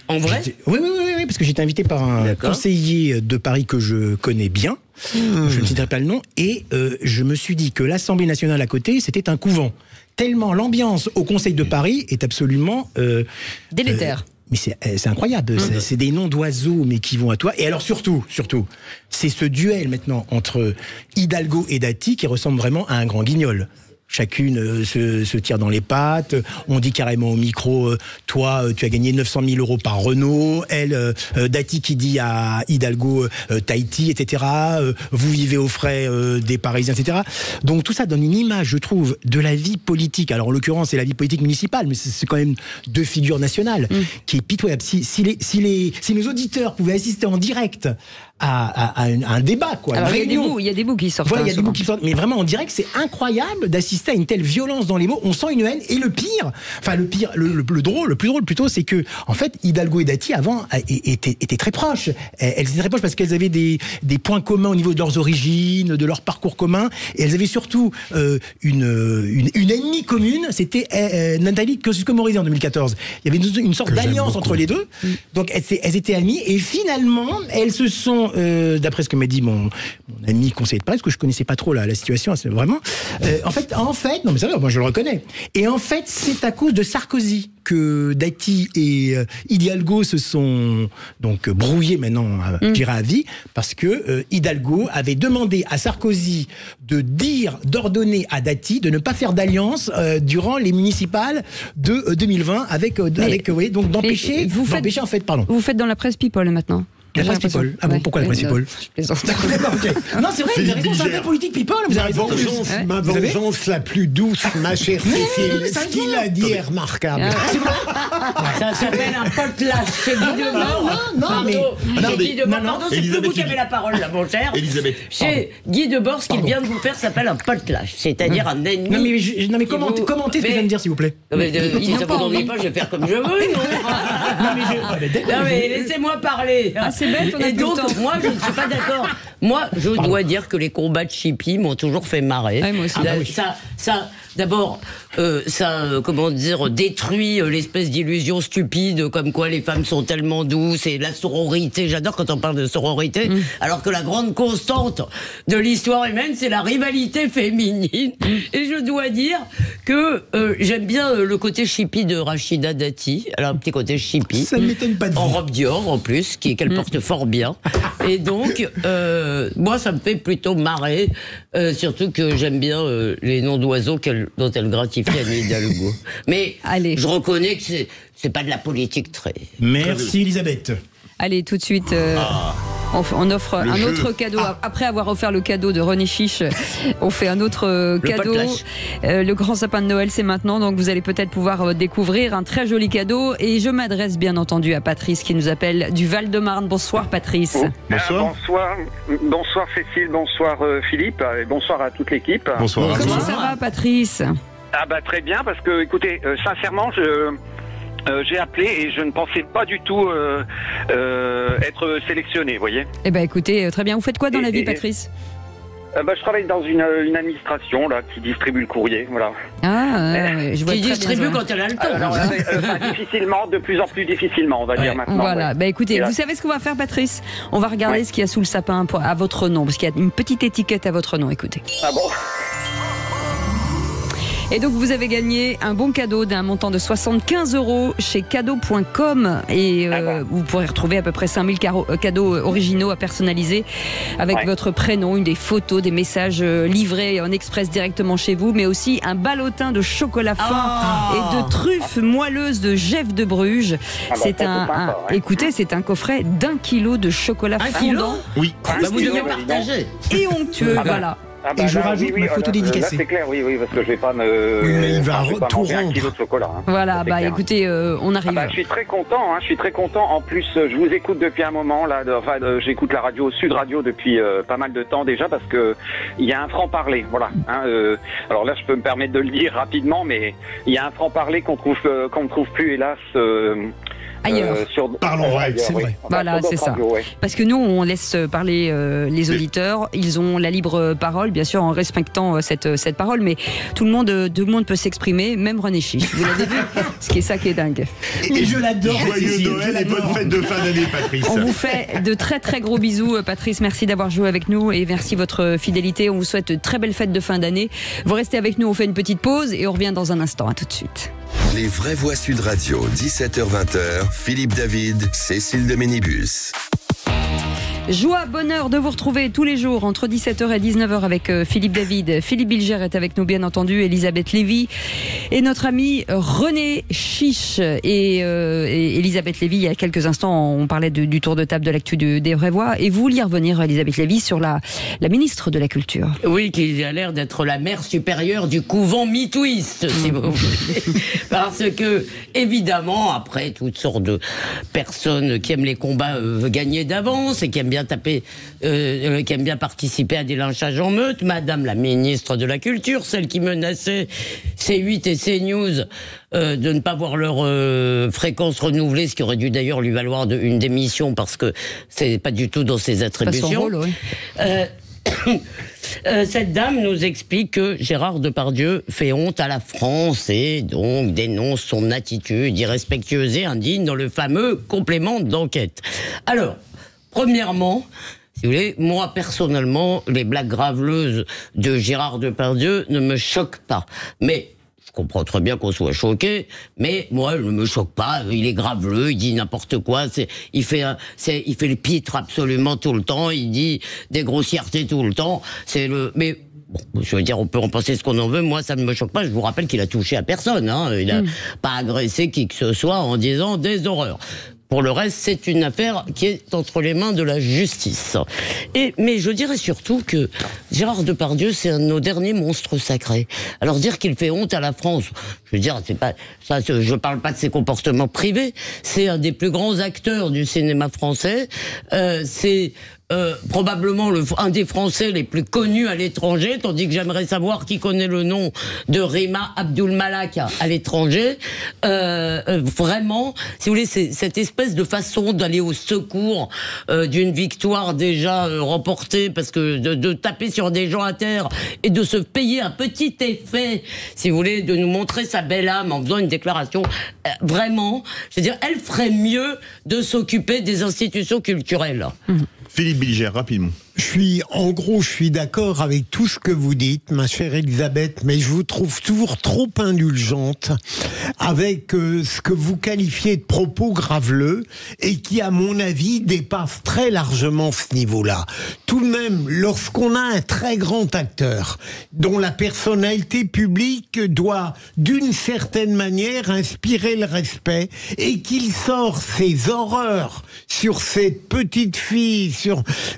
En vrai? Oui, parce que j'étais invité par un conseiller de Paris que je connais bien. Je ne citerai pas le nom. Et je me suis dit que l'Assemblée nationale à côté, c'était un couvent. Tellement l'ambiance au Conseil de Paris est absolument délétère. Mais c'est incroyable, c'est des noms d'oiseaux mais qui vont à toi. Et alors surtout, c'est ce duel maintenant entre Hidalgo et Dati qui ressemble vraiment à un grand guignol. Chacune se tire dans les pattes. On dit carrément au micro, toi, tu as gagné 900 000 euros par Renault. Elle, Dati qui dit à Hidalgo, Tahiti, etc. Vous vivez aux frais des Parisiens, etc. Donc tout ça donne une image, je trouve, de la vie politique. Alors en l'occurrence, c'est la vie politique municipale, mais c'est quand même deux figures nationales qui est pitoyable. Si nos auditeurs pouvaient assister en direct à un débat, quoi. Alors il y a des bouts qui sortent. Voilà, il y a des bouts qui sortent. Mais vraiment en direct, c'est incroyable d'assister à une telle violence dans les mots. On sent une haine. Et le pire, le plus drôle plutôt, c'est que en fait, Hidalgo et Dati avant étaient très proches. Elles étaient très proches parce qu'elles avaient des points communs au niveau de leurs origines, de leur parcours commun. Et elles avaient surtout une ennemie commune. C'était Nathalie Kosciusko-Morizet en 2014. Il y avait une sorte d'alliance entre les deux. Donc elles étaient amies. Et finalement, elles se sont d'après ce que m'a dit mon ami conseiller de Paris, parce que je connaissais pas trop la situation, c'est vraiment. En fait, en en fait, non mais c'est vrai, moi je le reconnais. Et en fait, c'est à cause de Sarkozy que Dati et Hidalgo se sont donc brouillés maintenant, j'irai à vie, parce que Hidalgo avait demandé à Sarkozy d'ordonner à Dati de ne pas faire d'alliance durant les municipales de 2020 avec oui, donc d'empêcher en fait, pardon. Vous faites dans la presse People maintenant. La presse People. Ah bon, pourquoi la presse People? Je plaisante. Non, c'est vrai, vous avez raison, c'est un peu politique People, vous avez raison. Ma vengeance la plus douce, ma chère Cécile. Ce qu'il a dit est remarquable. Ça s'appelle un potlatch. C'est Guy Debord. Non, Guy Debord. Pardon, c'est plus vous qui avez la parole, là, mon cher. Elisabeth. C'est Guy Debord, ce qu'il vient de vous faire s'appelle un potlatch, c'est-à-dire un ennemi. Non, mais commentez ce que je viens de dire, s'il vous plaît. Si ça vous ennuie pas, je vais faire comme je veux. Non, mais laissez-moi parler. C'est bête, on a et donc, plus le temps. moi, je ne suis pas d'accord. Moi, je dois dire que les combats de chipie m'ont toujours fait marrer. Ouais, moi aussi. D'abord, comment dire, détruit l'espèce d'illusion stupide comme quoi les femmes sont tellement douces et la sororité. J'adore quand on parle de sororité, alors que la grande constante de l'histoire humaine, c'est la rivalité féminine. Et je dois dire que j'aime bien le côté chippie de Rachida Dati. Alors, un petit côté chippie. Ça ne m'étonne pas de vous. En robe Dior, en plus, qu'elle porte fort bien. Et donc, moi, ça me fait plutôt marrer, surtout que j'aime bien les noms d'oiseaux dont elle gratifie Anne Hidalgo. Mais je reconnais que c'est pas de la politique très... Merci Elisabeth. Allez, tout de suite... On offre un autre cadeau. Après avoir offert le cadeau de René Chiche, on fait un autre cadeau. Le grand sapin de Noël, c'est maintenant. Donc vous allez peut-être pouvoir découvrir un très joli cadeau. Et je m'adresse bien entendu à Patrice qui nous appelle du Val-de-Marne. Bonsoir Patrice. Bonsoir. Bonsoir Cécile, bonsoir Philippe, et bonsoir à toute l'équipe. Bonsoir. Comment ça va Patrice? Très bien, parce que écoutez, sincèrement, j'ai appelé et je ne pensais pas du tout être sélectionné, vous voyez. Eh ben écoutez, très bien. Vous faites quoi dans la vie, Patrice? Je travaille dans une administration là qui distribue le courrier, voilà. Je vois qui distribue quand elle a le temps. Alors, difficilement, de plus en plus difficilement, on va dire maintenant. Voilà. Écoutez, vous savez ce qu'on va faire, Patrice? On va regarder ce qu'il y a sous le sapin à votre nom, parce qu'il y a une petite étiquette à votre nom. Écoutez. Ah bon? Et donc vous avez gagné un bon cadeau d'un montant de 75 € chez cadeau.com et vous pourrez retrouver à peu près 5000 cadeaux originaux à personnaliser avec votre prénom, des photos, des messages livrés en express directement chez vous, mais aussi un ballotin de chocolat fin et de truffes moelleuses de Jeff de Bruges. Écoutez, c'est un coffret d'1 kilo de chocolat fondant. Oui. Vous devez partager. Et onctueux, voilà. Et je rajoute ma photo dédicacée. Là, c'est clair, oui, parce que je vais pas me. Oui, mais il va tout manger rendre. 1 kilo de chocolat. Voilà, écoutez, on arrive. Je suis très content, je suis très content. En plus, je vous écoute depuis un moment, là. J'écoute la radio Sud Radio depuis pas mal de temps déjà, parce que il y a un franc-parler, voilà. Alors là, je peux me permettre de le dire rapidement, mais il y a un franc-parler qu'on ne trouve plus, hélas. Ailleurs. Parlons vrai, c'est vrai. Voilà, c'est ça. Parce que nous, on laisse parler les auditeurs. Ils ont la libre parole, bien sûr, en respectant cette parole, mais tout le monde peut s'exprimer, même René Chiche. Vous l'avez vu? Ce qui est ça qui est dingue. Et je l'adore. Joyeux Noël et bonne fête de fin d'année, Patrice. On vous fait de très très gros bisous, Patrice. Merci d'avoir joué avec nous et merci votre fidélité. On vous souhaite de très belles fêtes de fin d'année. Vous restez avec nous, on fait une petite pause et on revient dans un instant. À tout de suite. Les vraies voix Sud Radio, 17h-20h, Philippe David, Cécile de Ménibus. Joie, bonheur de vous retrouver tous les jours entre 17h et 19h avec Philippe David. Philippe Bilger est avec nous, bien entendu, Elisabeth Lévy et notre ami René Chiche. Et Elisabeth Lévy, il y a quelques instants, on parlait du tour de table de l'actu des vraies voix. Et vous vouliez revenir, Elisabeth Lévy, sur la ministre de la Culture. Oui, qui a l'air d'être la mère supérieure du couvent mitouiste, si vous voulez. Parce que, évidemment, après toutes sortes de personnes qui aiment les combats gagnés d'avance et qui aiment bien taper, qui aime bien participer à des lynchages en meute, Madame la ministre de la Culture, celle qui menaçait C8 et CNews de ne pas voir leur fréquence renouvelée, ce qui aurait dû d'ailleurs lui valoir une démission parce que c'est pas du tout dans ses attributions. Pas son rôle, oui. Cette dame nous explique que Gérard Depardieu fait honte à la France et donc dénonce son attitude irrespectueuse et indigne dans le fameux complément d'enquête. Alors, premièrement, Si vous voulez, moi, personnellement, les blagues graveleuses de Gérard Depardieu ne me choquent pas. Mais je comprends très bien qu'on soit choqué, mais moi, il ne me choque pas. Il est graveleux, il dit n'importe quoi. Il fait le pitre absolument tout le temps. Il dit des grossièretés tout le temps. Mais bon, je veux dire, on peut en penser ce qu'on en veut. Moi, ça ne me choque pas. Je vous rappelle qu'il a touché à personne. Hein. Il n'a pas agressé qui que ce soit en disant des horreurs. Pour le reste, c'est une affaire qui est entre les mains de la justice. Mais je dirais surtout que Gérard Depardieu, c'est un de nos derniers monstres sacrés. Alors dire qu'il fait honte à la France, je veux dire, c'est pas ça. Je parle pas de ses comportements privés. C'est un des plus grands acteurs du cinéma français. C'est probablement un des Français les plus connus à l'étranger, tandis que j'aimerais savoir qui connaît le nom de Rima Abdul-Malak à l'étranger. Vraiment, si vous voulez, c'est cette espèce de façon d'aller au secours d'une victoire déjà remportée, parce que de taper sur des gens à terre et de se payer un petit effet, si vous voulez, de nous montrer sa belle âme en faisant une déclaration, vraiment, je veux dire, elle ferait mieux de s'occuper des institutions culturelles. Philippe Bilger, rapidement. Je suis d'accord avec tout ce que vous dites, ma chère Elisabeth, mais je vous trouve toujours trop indulgente avec ce que vous qualifiez de propos graveleux et qui, à mon avis, dépasse très largement ce niveau-là. Tout de même, lorsqu'on a un très grand acteur dont la personnalité publique doit, d'une certaine manière, inspirer le respect et qu'il sort ses horreurs sur cette petite fille,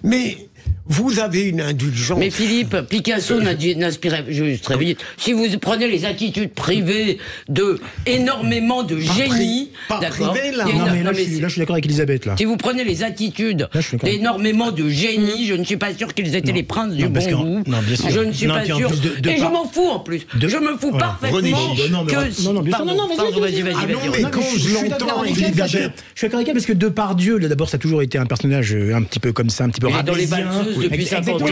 mais vous avez une indulgence. Mais Philippe, Picasso n'inspirait, juste très vite, si vous prenez les attitudes privées de énormément de génies, d'accord. Là, je suis d'accord avec Elisabeth, là. Si vous prenez les attitudes d'énormément de génies, je ne suis pas sûr qu'ils étaient les princes du bon goût. Non, bien sûr. Je ne suis pas sûr. Et je m'en fous en plus. Je me fous parfaitement que. Vas-y. Mais quand je l'entends, Elisabeth. Je suis d'accord avec elle parce que Depardieu, d'abord, ça a toujours été un personnage un petit peu comme ça, un petit peu rabaissien. Depuis 50 ans.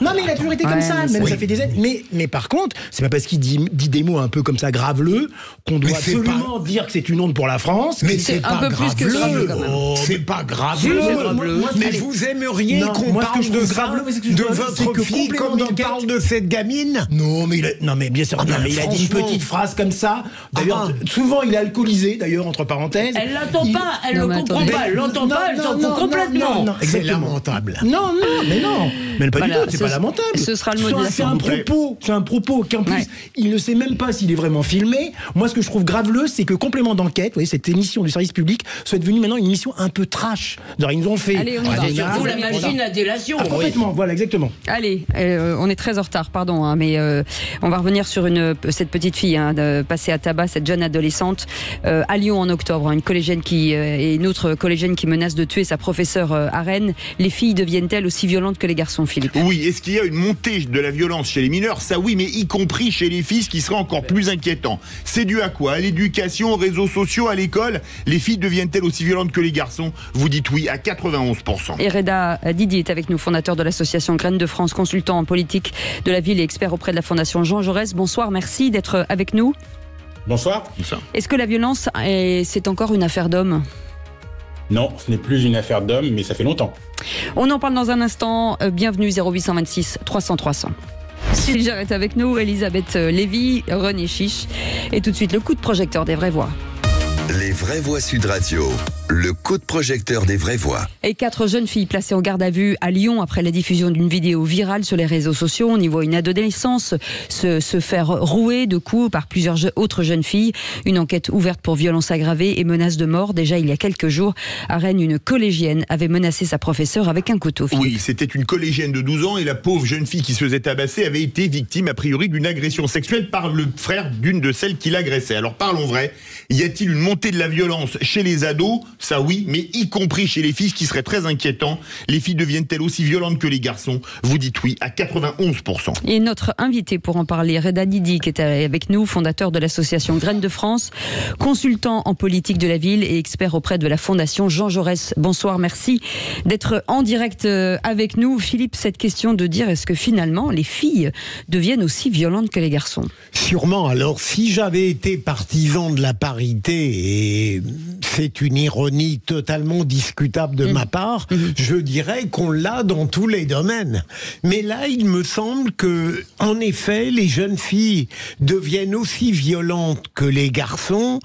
Non, mais il a toujours été comme ça, même ça fait des années. Mais par contre, c'est pas parce qu'il dit des mots un peu comme ça graveleux qu'on doit absolument dire que c'est une honte pour la France. Mais c'est un peu plus que graveleux, quand même. C'est pas graveleux. Mais vous aimeriez qu'on parle de votre fille comme il parle de cette gamine? Non, mais bien sûr. Non, mais il a dit une petite phrase comme ça. D'ailleurs, souvent il est alcoolisé, d'ailleurs, entre parenthèses. Elle l'entend pas, elle le comprend pas, elle l'entend pas, elle s'en fout complètement. C'est lamentable. Non, mais pas du tout, c'est pas lamentable. Ce sera le mot de la fin. C'est un propos qu'en plus, il ne sait même pas s'il est vraiment filmé. Moi, ce que je trouve graveleux, c'est que Complément d'enquête, vous voyez, cette émission du service public, soit devenue maintenant une émission un peu trash. Ils nous ont fait... Allez, surtout la machine à délation. Complètement, voilà, exactement. Allez, on est très en retard, pardon, mais on va revenir sur cette petite fille passée à tabac, cette jeune adolescente, à Lyon en octobre, une collégienne et une autre collégienne qui menace de tuer sa professeure à Rennes. Les filles deviennent-elles aussi violentes que les garçons, Philippe? Oui, est-ce qu'il y a une montée de la violence chez les mineurs? Ça oui, mais y compris chez les filles, ce qui serait encore plus inquiétant. C'est dû à quoi? À l'éducation, aux réseaux sociaux, à l'école? Les filles deviennent-elles aussi violentes que les garçons? Vous dites oui à 91%. Et Reda Didier est avec nous, fondateur de l'association Graines de France, consultant en politique de la ville et expert auprès de la Fondation Jean Jaurès. Bonsoir, merci d'être avec nous. Bonsoir. Est-ce que la violence, c'est encore une affaire d'hommes? Non, ce n'est plus une affaire d'hommes, mais ça fait longtemps. On en parle dans un instant. Bienvenue 0826 300 300. Sylvie est avec nous, Elisabeth Lévy, René Chiche. Et tout de suite, le coup de projecteur des vraies voix. Les vraies voix Sud Radio, le coup de projecteur des vraies voix. Et 4 jeunes filles placées en garde à vue à Lyon après la diffusion d'une vidéo virale sur les réseaux sociaux. On y voit une adolescente se faire rouer de coups par plusieurs autres jeunes filles. Une enquête ouverte pour violence aggravée et menace de mort. Déjà il y a quelques jours, à Rennes, une collégienne avait menacé sa professeure avec un couteau. Oui, c'était une collégienne de 12 ans et la pauvre jeune fille qui se faisait tabasser avait été victime a priori d'une agression sexuelle par le frère d'une de celles qui l'agressait. Alors parlons vrai, y a-t-il une montée de la violence chez les ados? Ça oui, mais y compris chez les filles, ce qui serait très inquiétant. Les filles deviennent-elles aussi violentes que les garçons? Vous dites oui à 91%. Et notre invité pour en parler, Reda Didier, qui est avec nous, fondateur de l'association Graines de France, consultant en politique de la ville et expert auprès de la Fondation Jean Jaurès. Bonsoir, merci d'être en direct avec nous. Philippe, cette question de dire est-ce que finalement les filles deviennent aussi violentes que les garçons? Sûrement. Alors, si j'avais été partisan de la parité et c'est une ironie totalement discutable de ma part, je dirais qu'on l'a dans tous les domaines. Mais là, il me semble que, en effet, les jeunes filles deviennent aussi violentes que les garçons,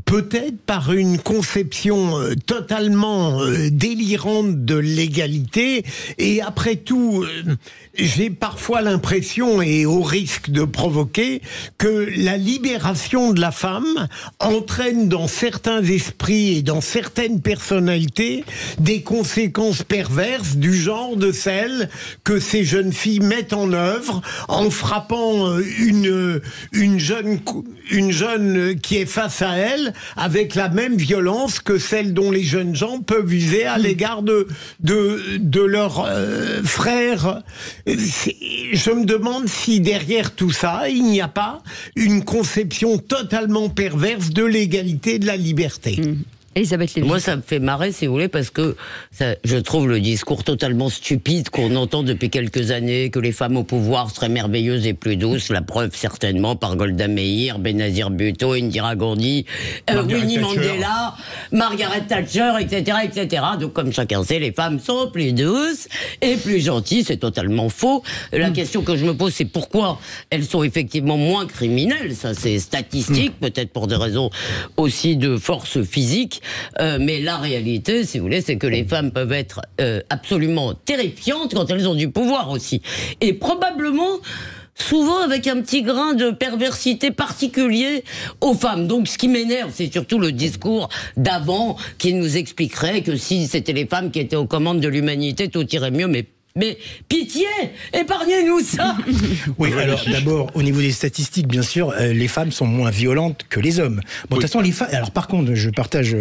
peut-être par une conception totalement délirante de l'égalité. Et après tout, j'ai parfois l'impression, et au risque de provoquer, que la libération de la femme entraîne dans certains esprits et dans certaines personnalités des conséquences perverses du genre de celles que ces jeunes filles mettent en œuvre en frappant une jeune qui est face à elles avec la même violence que celle dont les jeunes gens peuvent user à l'égard de leurs frères. Je me demande si derrière tout ça, il n'y a pas une conception totalement perverse de l'égalité et de la liberté. Elisabeth Lévy. Moi, ça me fait marrer, si vous voulez, parce que je trouve le discours totalement stupide qu'on entend depuis quelques années, que les femmes au pouvoir seraient merveilleuses et plus douces. La preuve, certainement, par Golda Meir, Benazir Bhutto, Indira Gandhi, Winnie Mandela, Margaret Thatcher, etc., etc. Donc, comme chacun sait, les femmes sont plus douces et plus gentilles. C'est totalement faux. La question que je me pose, c'est pourquoi elles sont effectivement moins criminelles. Ça, c'est statistique, peut-être pour des raisons aussi de force physique. Mais la réalité, si vous voulez, c'est que les femmes peuvent être absolument terrifiantes quand elles ont du pouvoir aussi. Et probablement, souvent avec un petit grain de perversité particulier aux femmes. Donc ce qui m'énerve, c'est surtout le discours d'avant qui nous expliquerait que si c'était les femmes qui étaient aux commandes de l'humanité, tout irait mieux, mais pitié, épargnez-nous ça. Oui, alors d'abord, au niveau des statistiques, bien sûr, les femmes sont moins violentes que les hommes. Bon, de toute façon, les femmes... Alors par contre, je partage...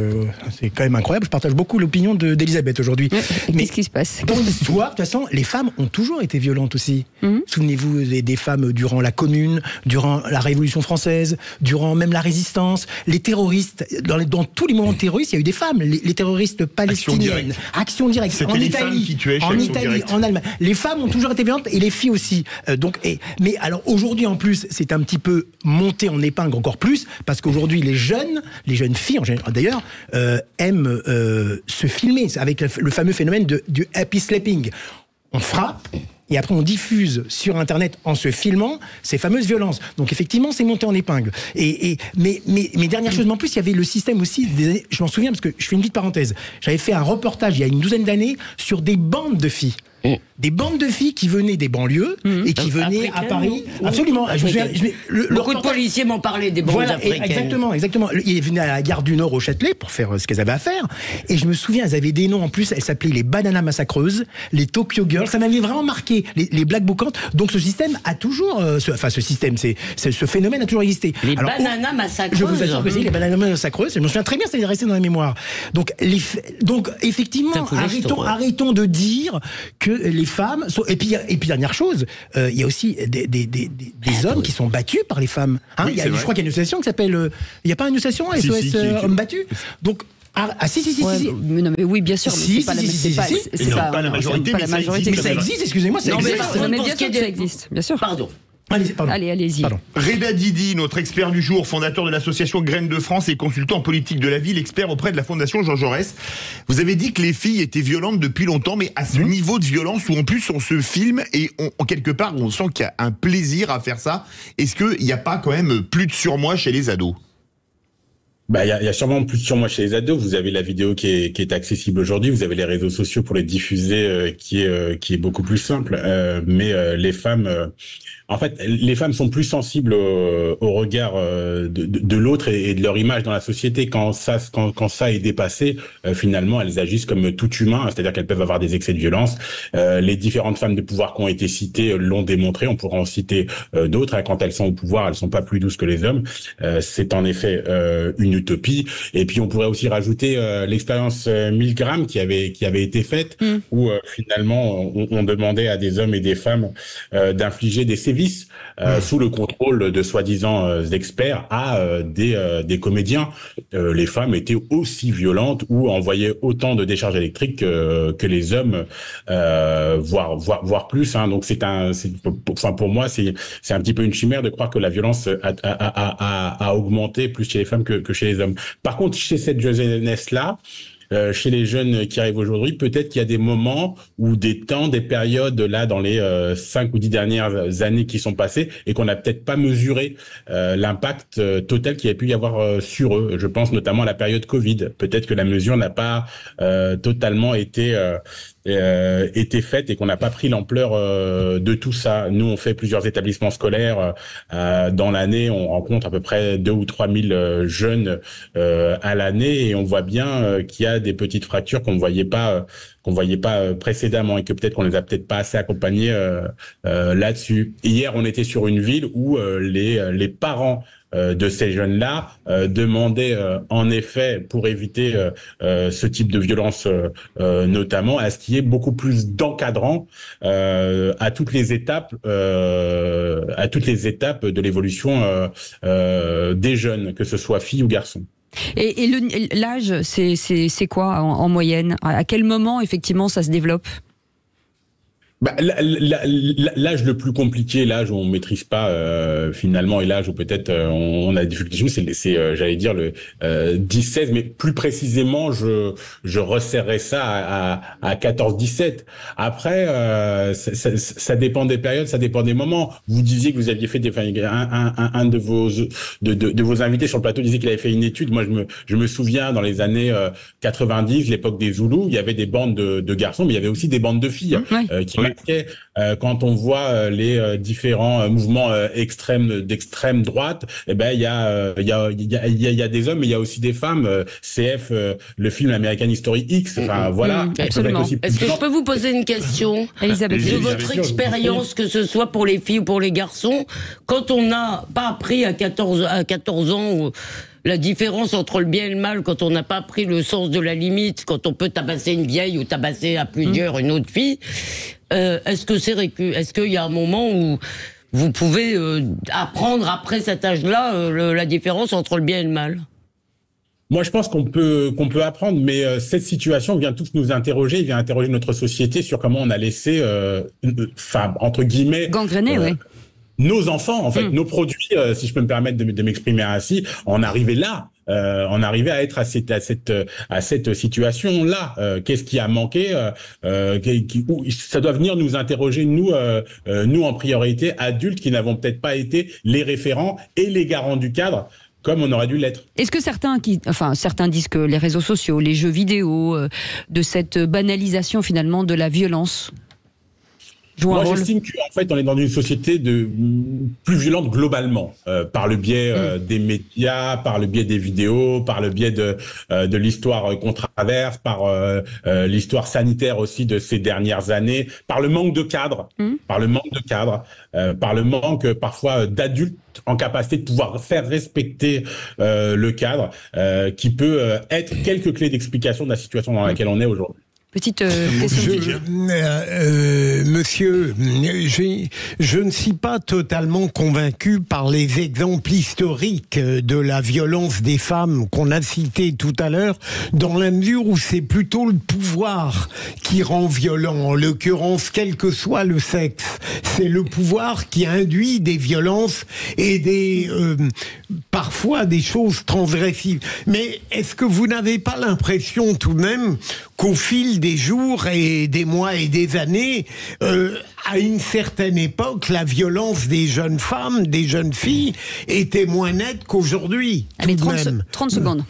c'est quand même incroyable, je partage beaucoup l'opinion d'Elisabeth aujourd'hui. Mais qu'est-ce qui se passe? Dans l'histoire, de toute façon, les femmes ont toujours été violentes aussi. Souvenez-vous des femmes durant la Commune, durant la Révolution française, durant même la Résistance. Les terroristes, dans tous les moments terroristes, il y a eu des femmes. Les terroristes palestiniennes. Action directe. C'était les femmes qui tuaient chez Action Directe. En Allemagne. Les femmes ont toujours été violentes et les filles aussi. Mais alors aujourd'hui en plus, c'est un petit peu monté en épingle encore plus parce qu'aujourd'hui les jeunes filles en général d'ailleurs aiment se filmer avec le fameux phénomène du happy slapping. On frappe. Et après, on diffuse sur Internet, en se filmant, ces fameuses violences. Donc, effectivement, c'est monté en épingle. Mais dernière chose, mais en plus, il y avait le système aussi des années... Je m'en souviens, parce que je fais une petite parenthèse. J'avais fait un reportage, il y a une douzaine d'années, sur des bandes de filles. Des bandes de filles qui venaient des banlieues et qui venaient à Paris. Absolument. Beaucoup de policiers m'ont parlé des bandes africaines. Exactement. Ils venaient à la gare du Nord au Châtelet pour faire ce qu'elles avaient à faire. Et je me souviens, elles avaient des noms en plus. Elles s'appelaient les Banana Massacreuses, les Tokyo Girls. Ça m'avait vraiment marqué. Les Black Boucantes. Donc ce système a toujours... ce phénomène a toujours existé. Les Banana Massacreuses. Je vous assure que c'est les Banana Massacreuses. Je me souviens très bien, ça est resté dans la mémoire. Donc effectivement, arrêtons de dire que les femmes sont... et puis dernière chose, il y a aussi des hommes qui sont battus par les femmes. Je crois qu'il y a une association qui s'appelle... il n'y a pas une association SOS Hommes Battus. Donc si. Mais oui, bien sûr, mais c'est pas la majorité. Mais ça existe, excusez-moi, ça existe. Mais bien sûr que ça existe, bien sûr. Pardon. Allez-y. Reda Didi, notre expert du jour, fondateur de l'association Graines de France et consultant en politique de la ville, expert auprès de la Fondation Jean Jaurès. Vous avez dit que les filles étaient violentes depuis longtemps, mais à ce niveau de violence où en plus on se filme et quelque part on sent qu'il y a un plaisir à faire ça. Est-ce qu'il n'y a pas quand même plus de surmoi chez les ados ? Il y a sûrement plus de surmoi chez les ados. Vous avez la vidéo qui est accessible aujourd'hui. Vous avez les réseaux sociaux pour les diffuser, qui est beaucoup plus simple. Mais les femmes, en fait, les femmes sont plus sensibles au regard de l'autre et de leur image dans la société. Quand ça est dépassé, finalement, elles agissent comme tout humain, c'est-à-dire qu'elles peuvent avoir des excès de violence. Les différentes femmes de pouvoir qui ont été citées l'ont démontré. On pourra en citer d'autres. Quand elles sont au pouvoir, elles sont pas plus douces que les hommes. C'est en effet une utopie. Et puis on pourrait aussi rajouter l'expérience Milgram qui avait été faite, où finalement on demandait à des hommes et des femmes d'infliger des sévices sous le contrôle de soi-disant experts à des comédiens. Les femmes étaient aussi violentes ou envoyaient autant de décharges électriques que les hommes, voire plus. Donc pour moi c'est un petit peu une chimère de croire que la violence a augmenté plus chez les femmes que chez les hommes. Par contre, chez cette jeunesse-là, chez les jeunes qui arrivent aujourd'hui, peut-être qu'il y a des moments ou des périodes là dans les 5 ou 10 dernières années qui sont passées et qu'on n'a peut-être pas mesuré l'impact total qu'il y a pu y avoir sur eux. Je pense notamment à la période Covid. Peut-être que la mesure n'a pas totalement été faite et qu'on n'a pas pris l'ampleur de tout ça. Nous, on fait plusieurs établissements scolaires dans l'année. On rencontre à peu près 2 ou 3 000 jeunes à l'année et on voit bien qu'il y a des petites fractures qu'on voyait pas précédemment et que peut-être qu'on les a peut-être pas assez accompagnés là-dessus. Hier, on était sur une ville où les parents de ces jeunes-là demandaient en effet, pour éviter ce type de violence notamment, à ce qu'il y ait beaucoup plus d'encadrants à toutes les étapes de l'évolution des jeunes, que ce soit filles ou garçons. Et l'âge, c'est quoi en moyenne? À quel moment, effectivement, ça se développe? L'âge le plus compliqué, l'âge où on maîtrise pas finalement, et l'âge où peut-être on a des difficultés, c'est j'allais dire le 10-16, mais plus précisément je resserrerais ça à 14-17. Après ça dépend des périodes, ça dépend des moments. Vous disiez que vous aviez fait un de vos invités sur le plateau disait qu'il avait fait une étude. Moi je me souviens dans les années 90, l'époque des Zoulous, il y avait des bandes de garçons, mais il y avait aussi des bandes de filles qui quand on voit les différents mouvements d'extrême droite, eh ben il y a des hommes, mais il y a aussi des femmes. CF, le film American History X. Enfin voilà. Absolument. Est-ce que je peux vous poser une question, Elisabeth, de votre expérience, que ce soit pour les filles ou pour les garçons, quand on n'a pas appris à 14 ans la différence entre le bien et le mal, quand on n'a pas pris le sens de la limite, quand on peut tabasser une vieille ou tabasser à plusieurs une autre fille, est-ce qu'il y a un moment où vous pouvez apprendre après cet âge-là la différence entre le bien et le mal? Moi, je pense qu'on peut apprendre, mais cette situation vient tous nous interroger, vient interroger notre société sur comment on a laissé, entre guillemets, gangréner, oui. Nos enfants, en fait, nos produits, si je peux me permettre de m'exprimer ainsi, on arrivait là. On arrivait à être à cette situation-là. Qu'est-ce qui a manqué ça doit venir nous interroger, nous en priorité, adultes qui n'avons peut-être pas été les référents et les garants du cadre comme on aurait dû l'être. Est-ce que certains disent que les réseaux sociaux, les jeux vidéo, de cette banalisation finalement de la violence Moi, j'estime qu'en fait, on est dans une société plus violente globalement, par le biais des médias, par le biais des vidéos, par le biais de l'histoire qu'on traverse, par l'histoire sanitaire aussi de ces dernières années, par le manque de cadre, par le manque parfois d'adultes en capacité de pouvoir faire respecter le cadre, qui peut être quelques clés d'explication de la situation dans laquelle on est aujourd'hui. Petite question. Monsieur, je ne suis pas totalement convaincu par les exemples historiques de la violence des femmes qu'on a cités tout à l'heure, dans la mesure où c'est plutôt le pouvoir qui rend violent, en l'occurrence, quel que soit le sexe. C'est le pouvoir qui induit des violences et parfois des choses transgressives. Mais est-ce que vous n'avez pas l'impression tout de même qu'au fil des jours et des mois et des années, à une certaine époque, la violence des jeunes femmes, des jeunes filles, était moins nette qu'aujourd'hui? Allez, 30 secondes.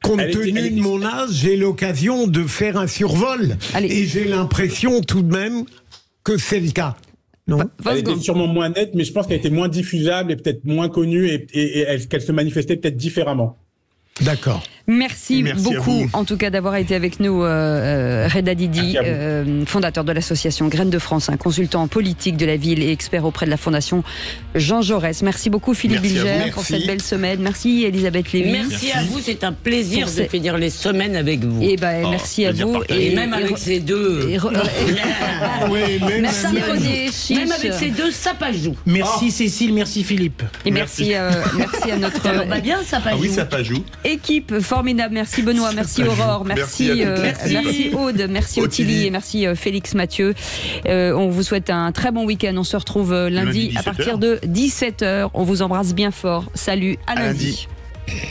Compte tenu de mon âge, j'ai l'occasion de faire un survol. Et j'ai l'impression tout de même que c'est le cas. Non. Elle était sûrement moins nette, mais je pense qu'elle était moins diffusable et peut-être moins connue et qu'elle se manifestait peut-être différemment. D'accord. Merci beaucoup, en tout cas, d'avoir été avec nous, Reda Didi, fondateur de l'association Graines de France, un consultant politique de la ville et expert auprès de la Fondation Jean Jaurès. Merci beaucoup, Philippe Bilger, pour cette belle semaine. Merci, Elisabeth Lévy. Merci à vous, c'est un plaisir de finir les semaines avec vous. Et merci à vous. Et même avec ces deux. Même avec ces deux sapajous. Merci Cécile, merci Philippe. Et merci à notre bien, sapajou. Ah oui, sapajou. Équipe formidable, merci Benoît, merci Aurore, merci Aude, merci Ottilie et merci Félix Mathieu. On vous souhaite un très bon week-end. On se retrouve lundi à partir de 17h. On vous embrasse bien fort. Salut, à lundi.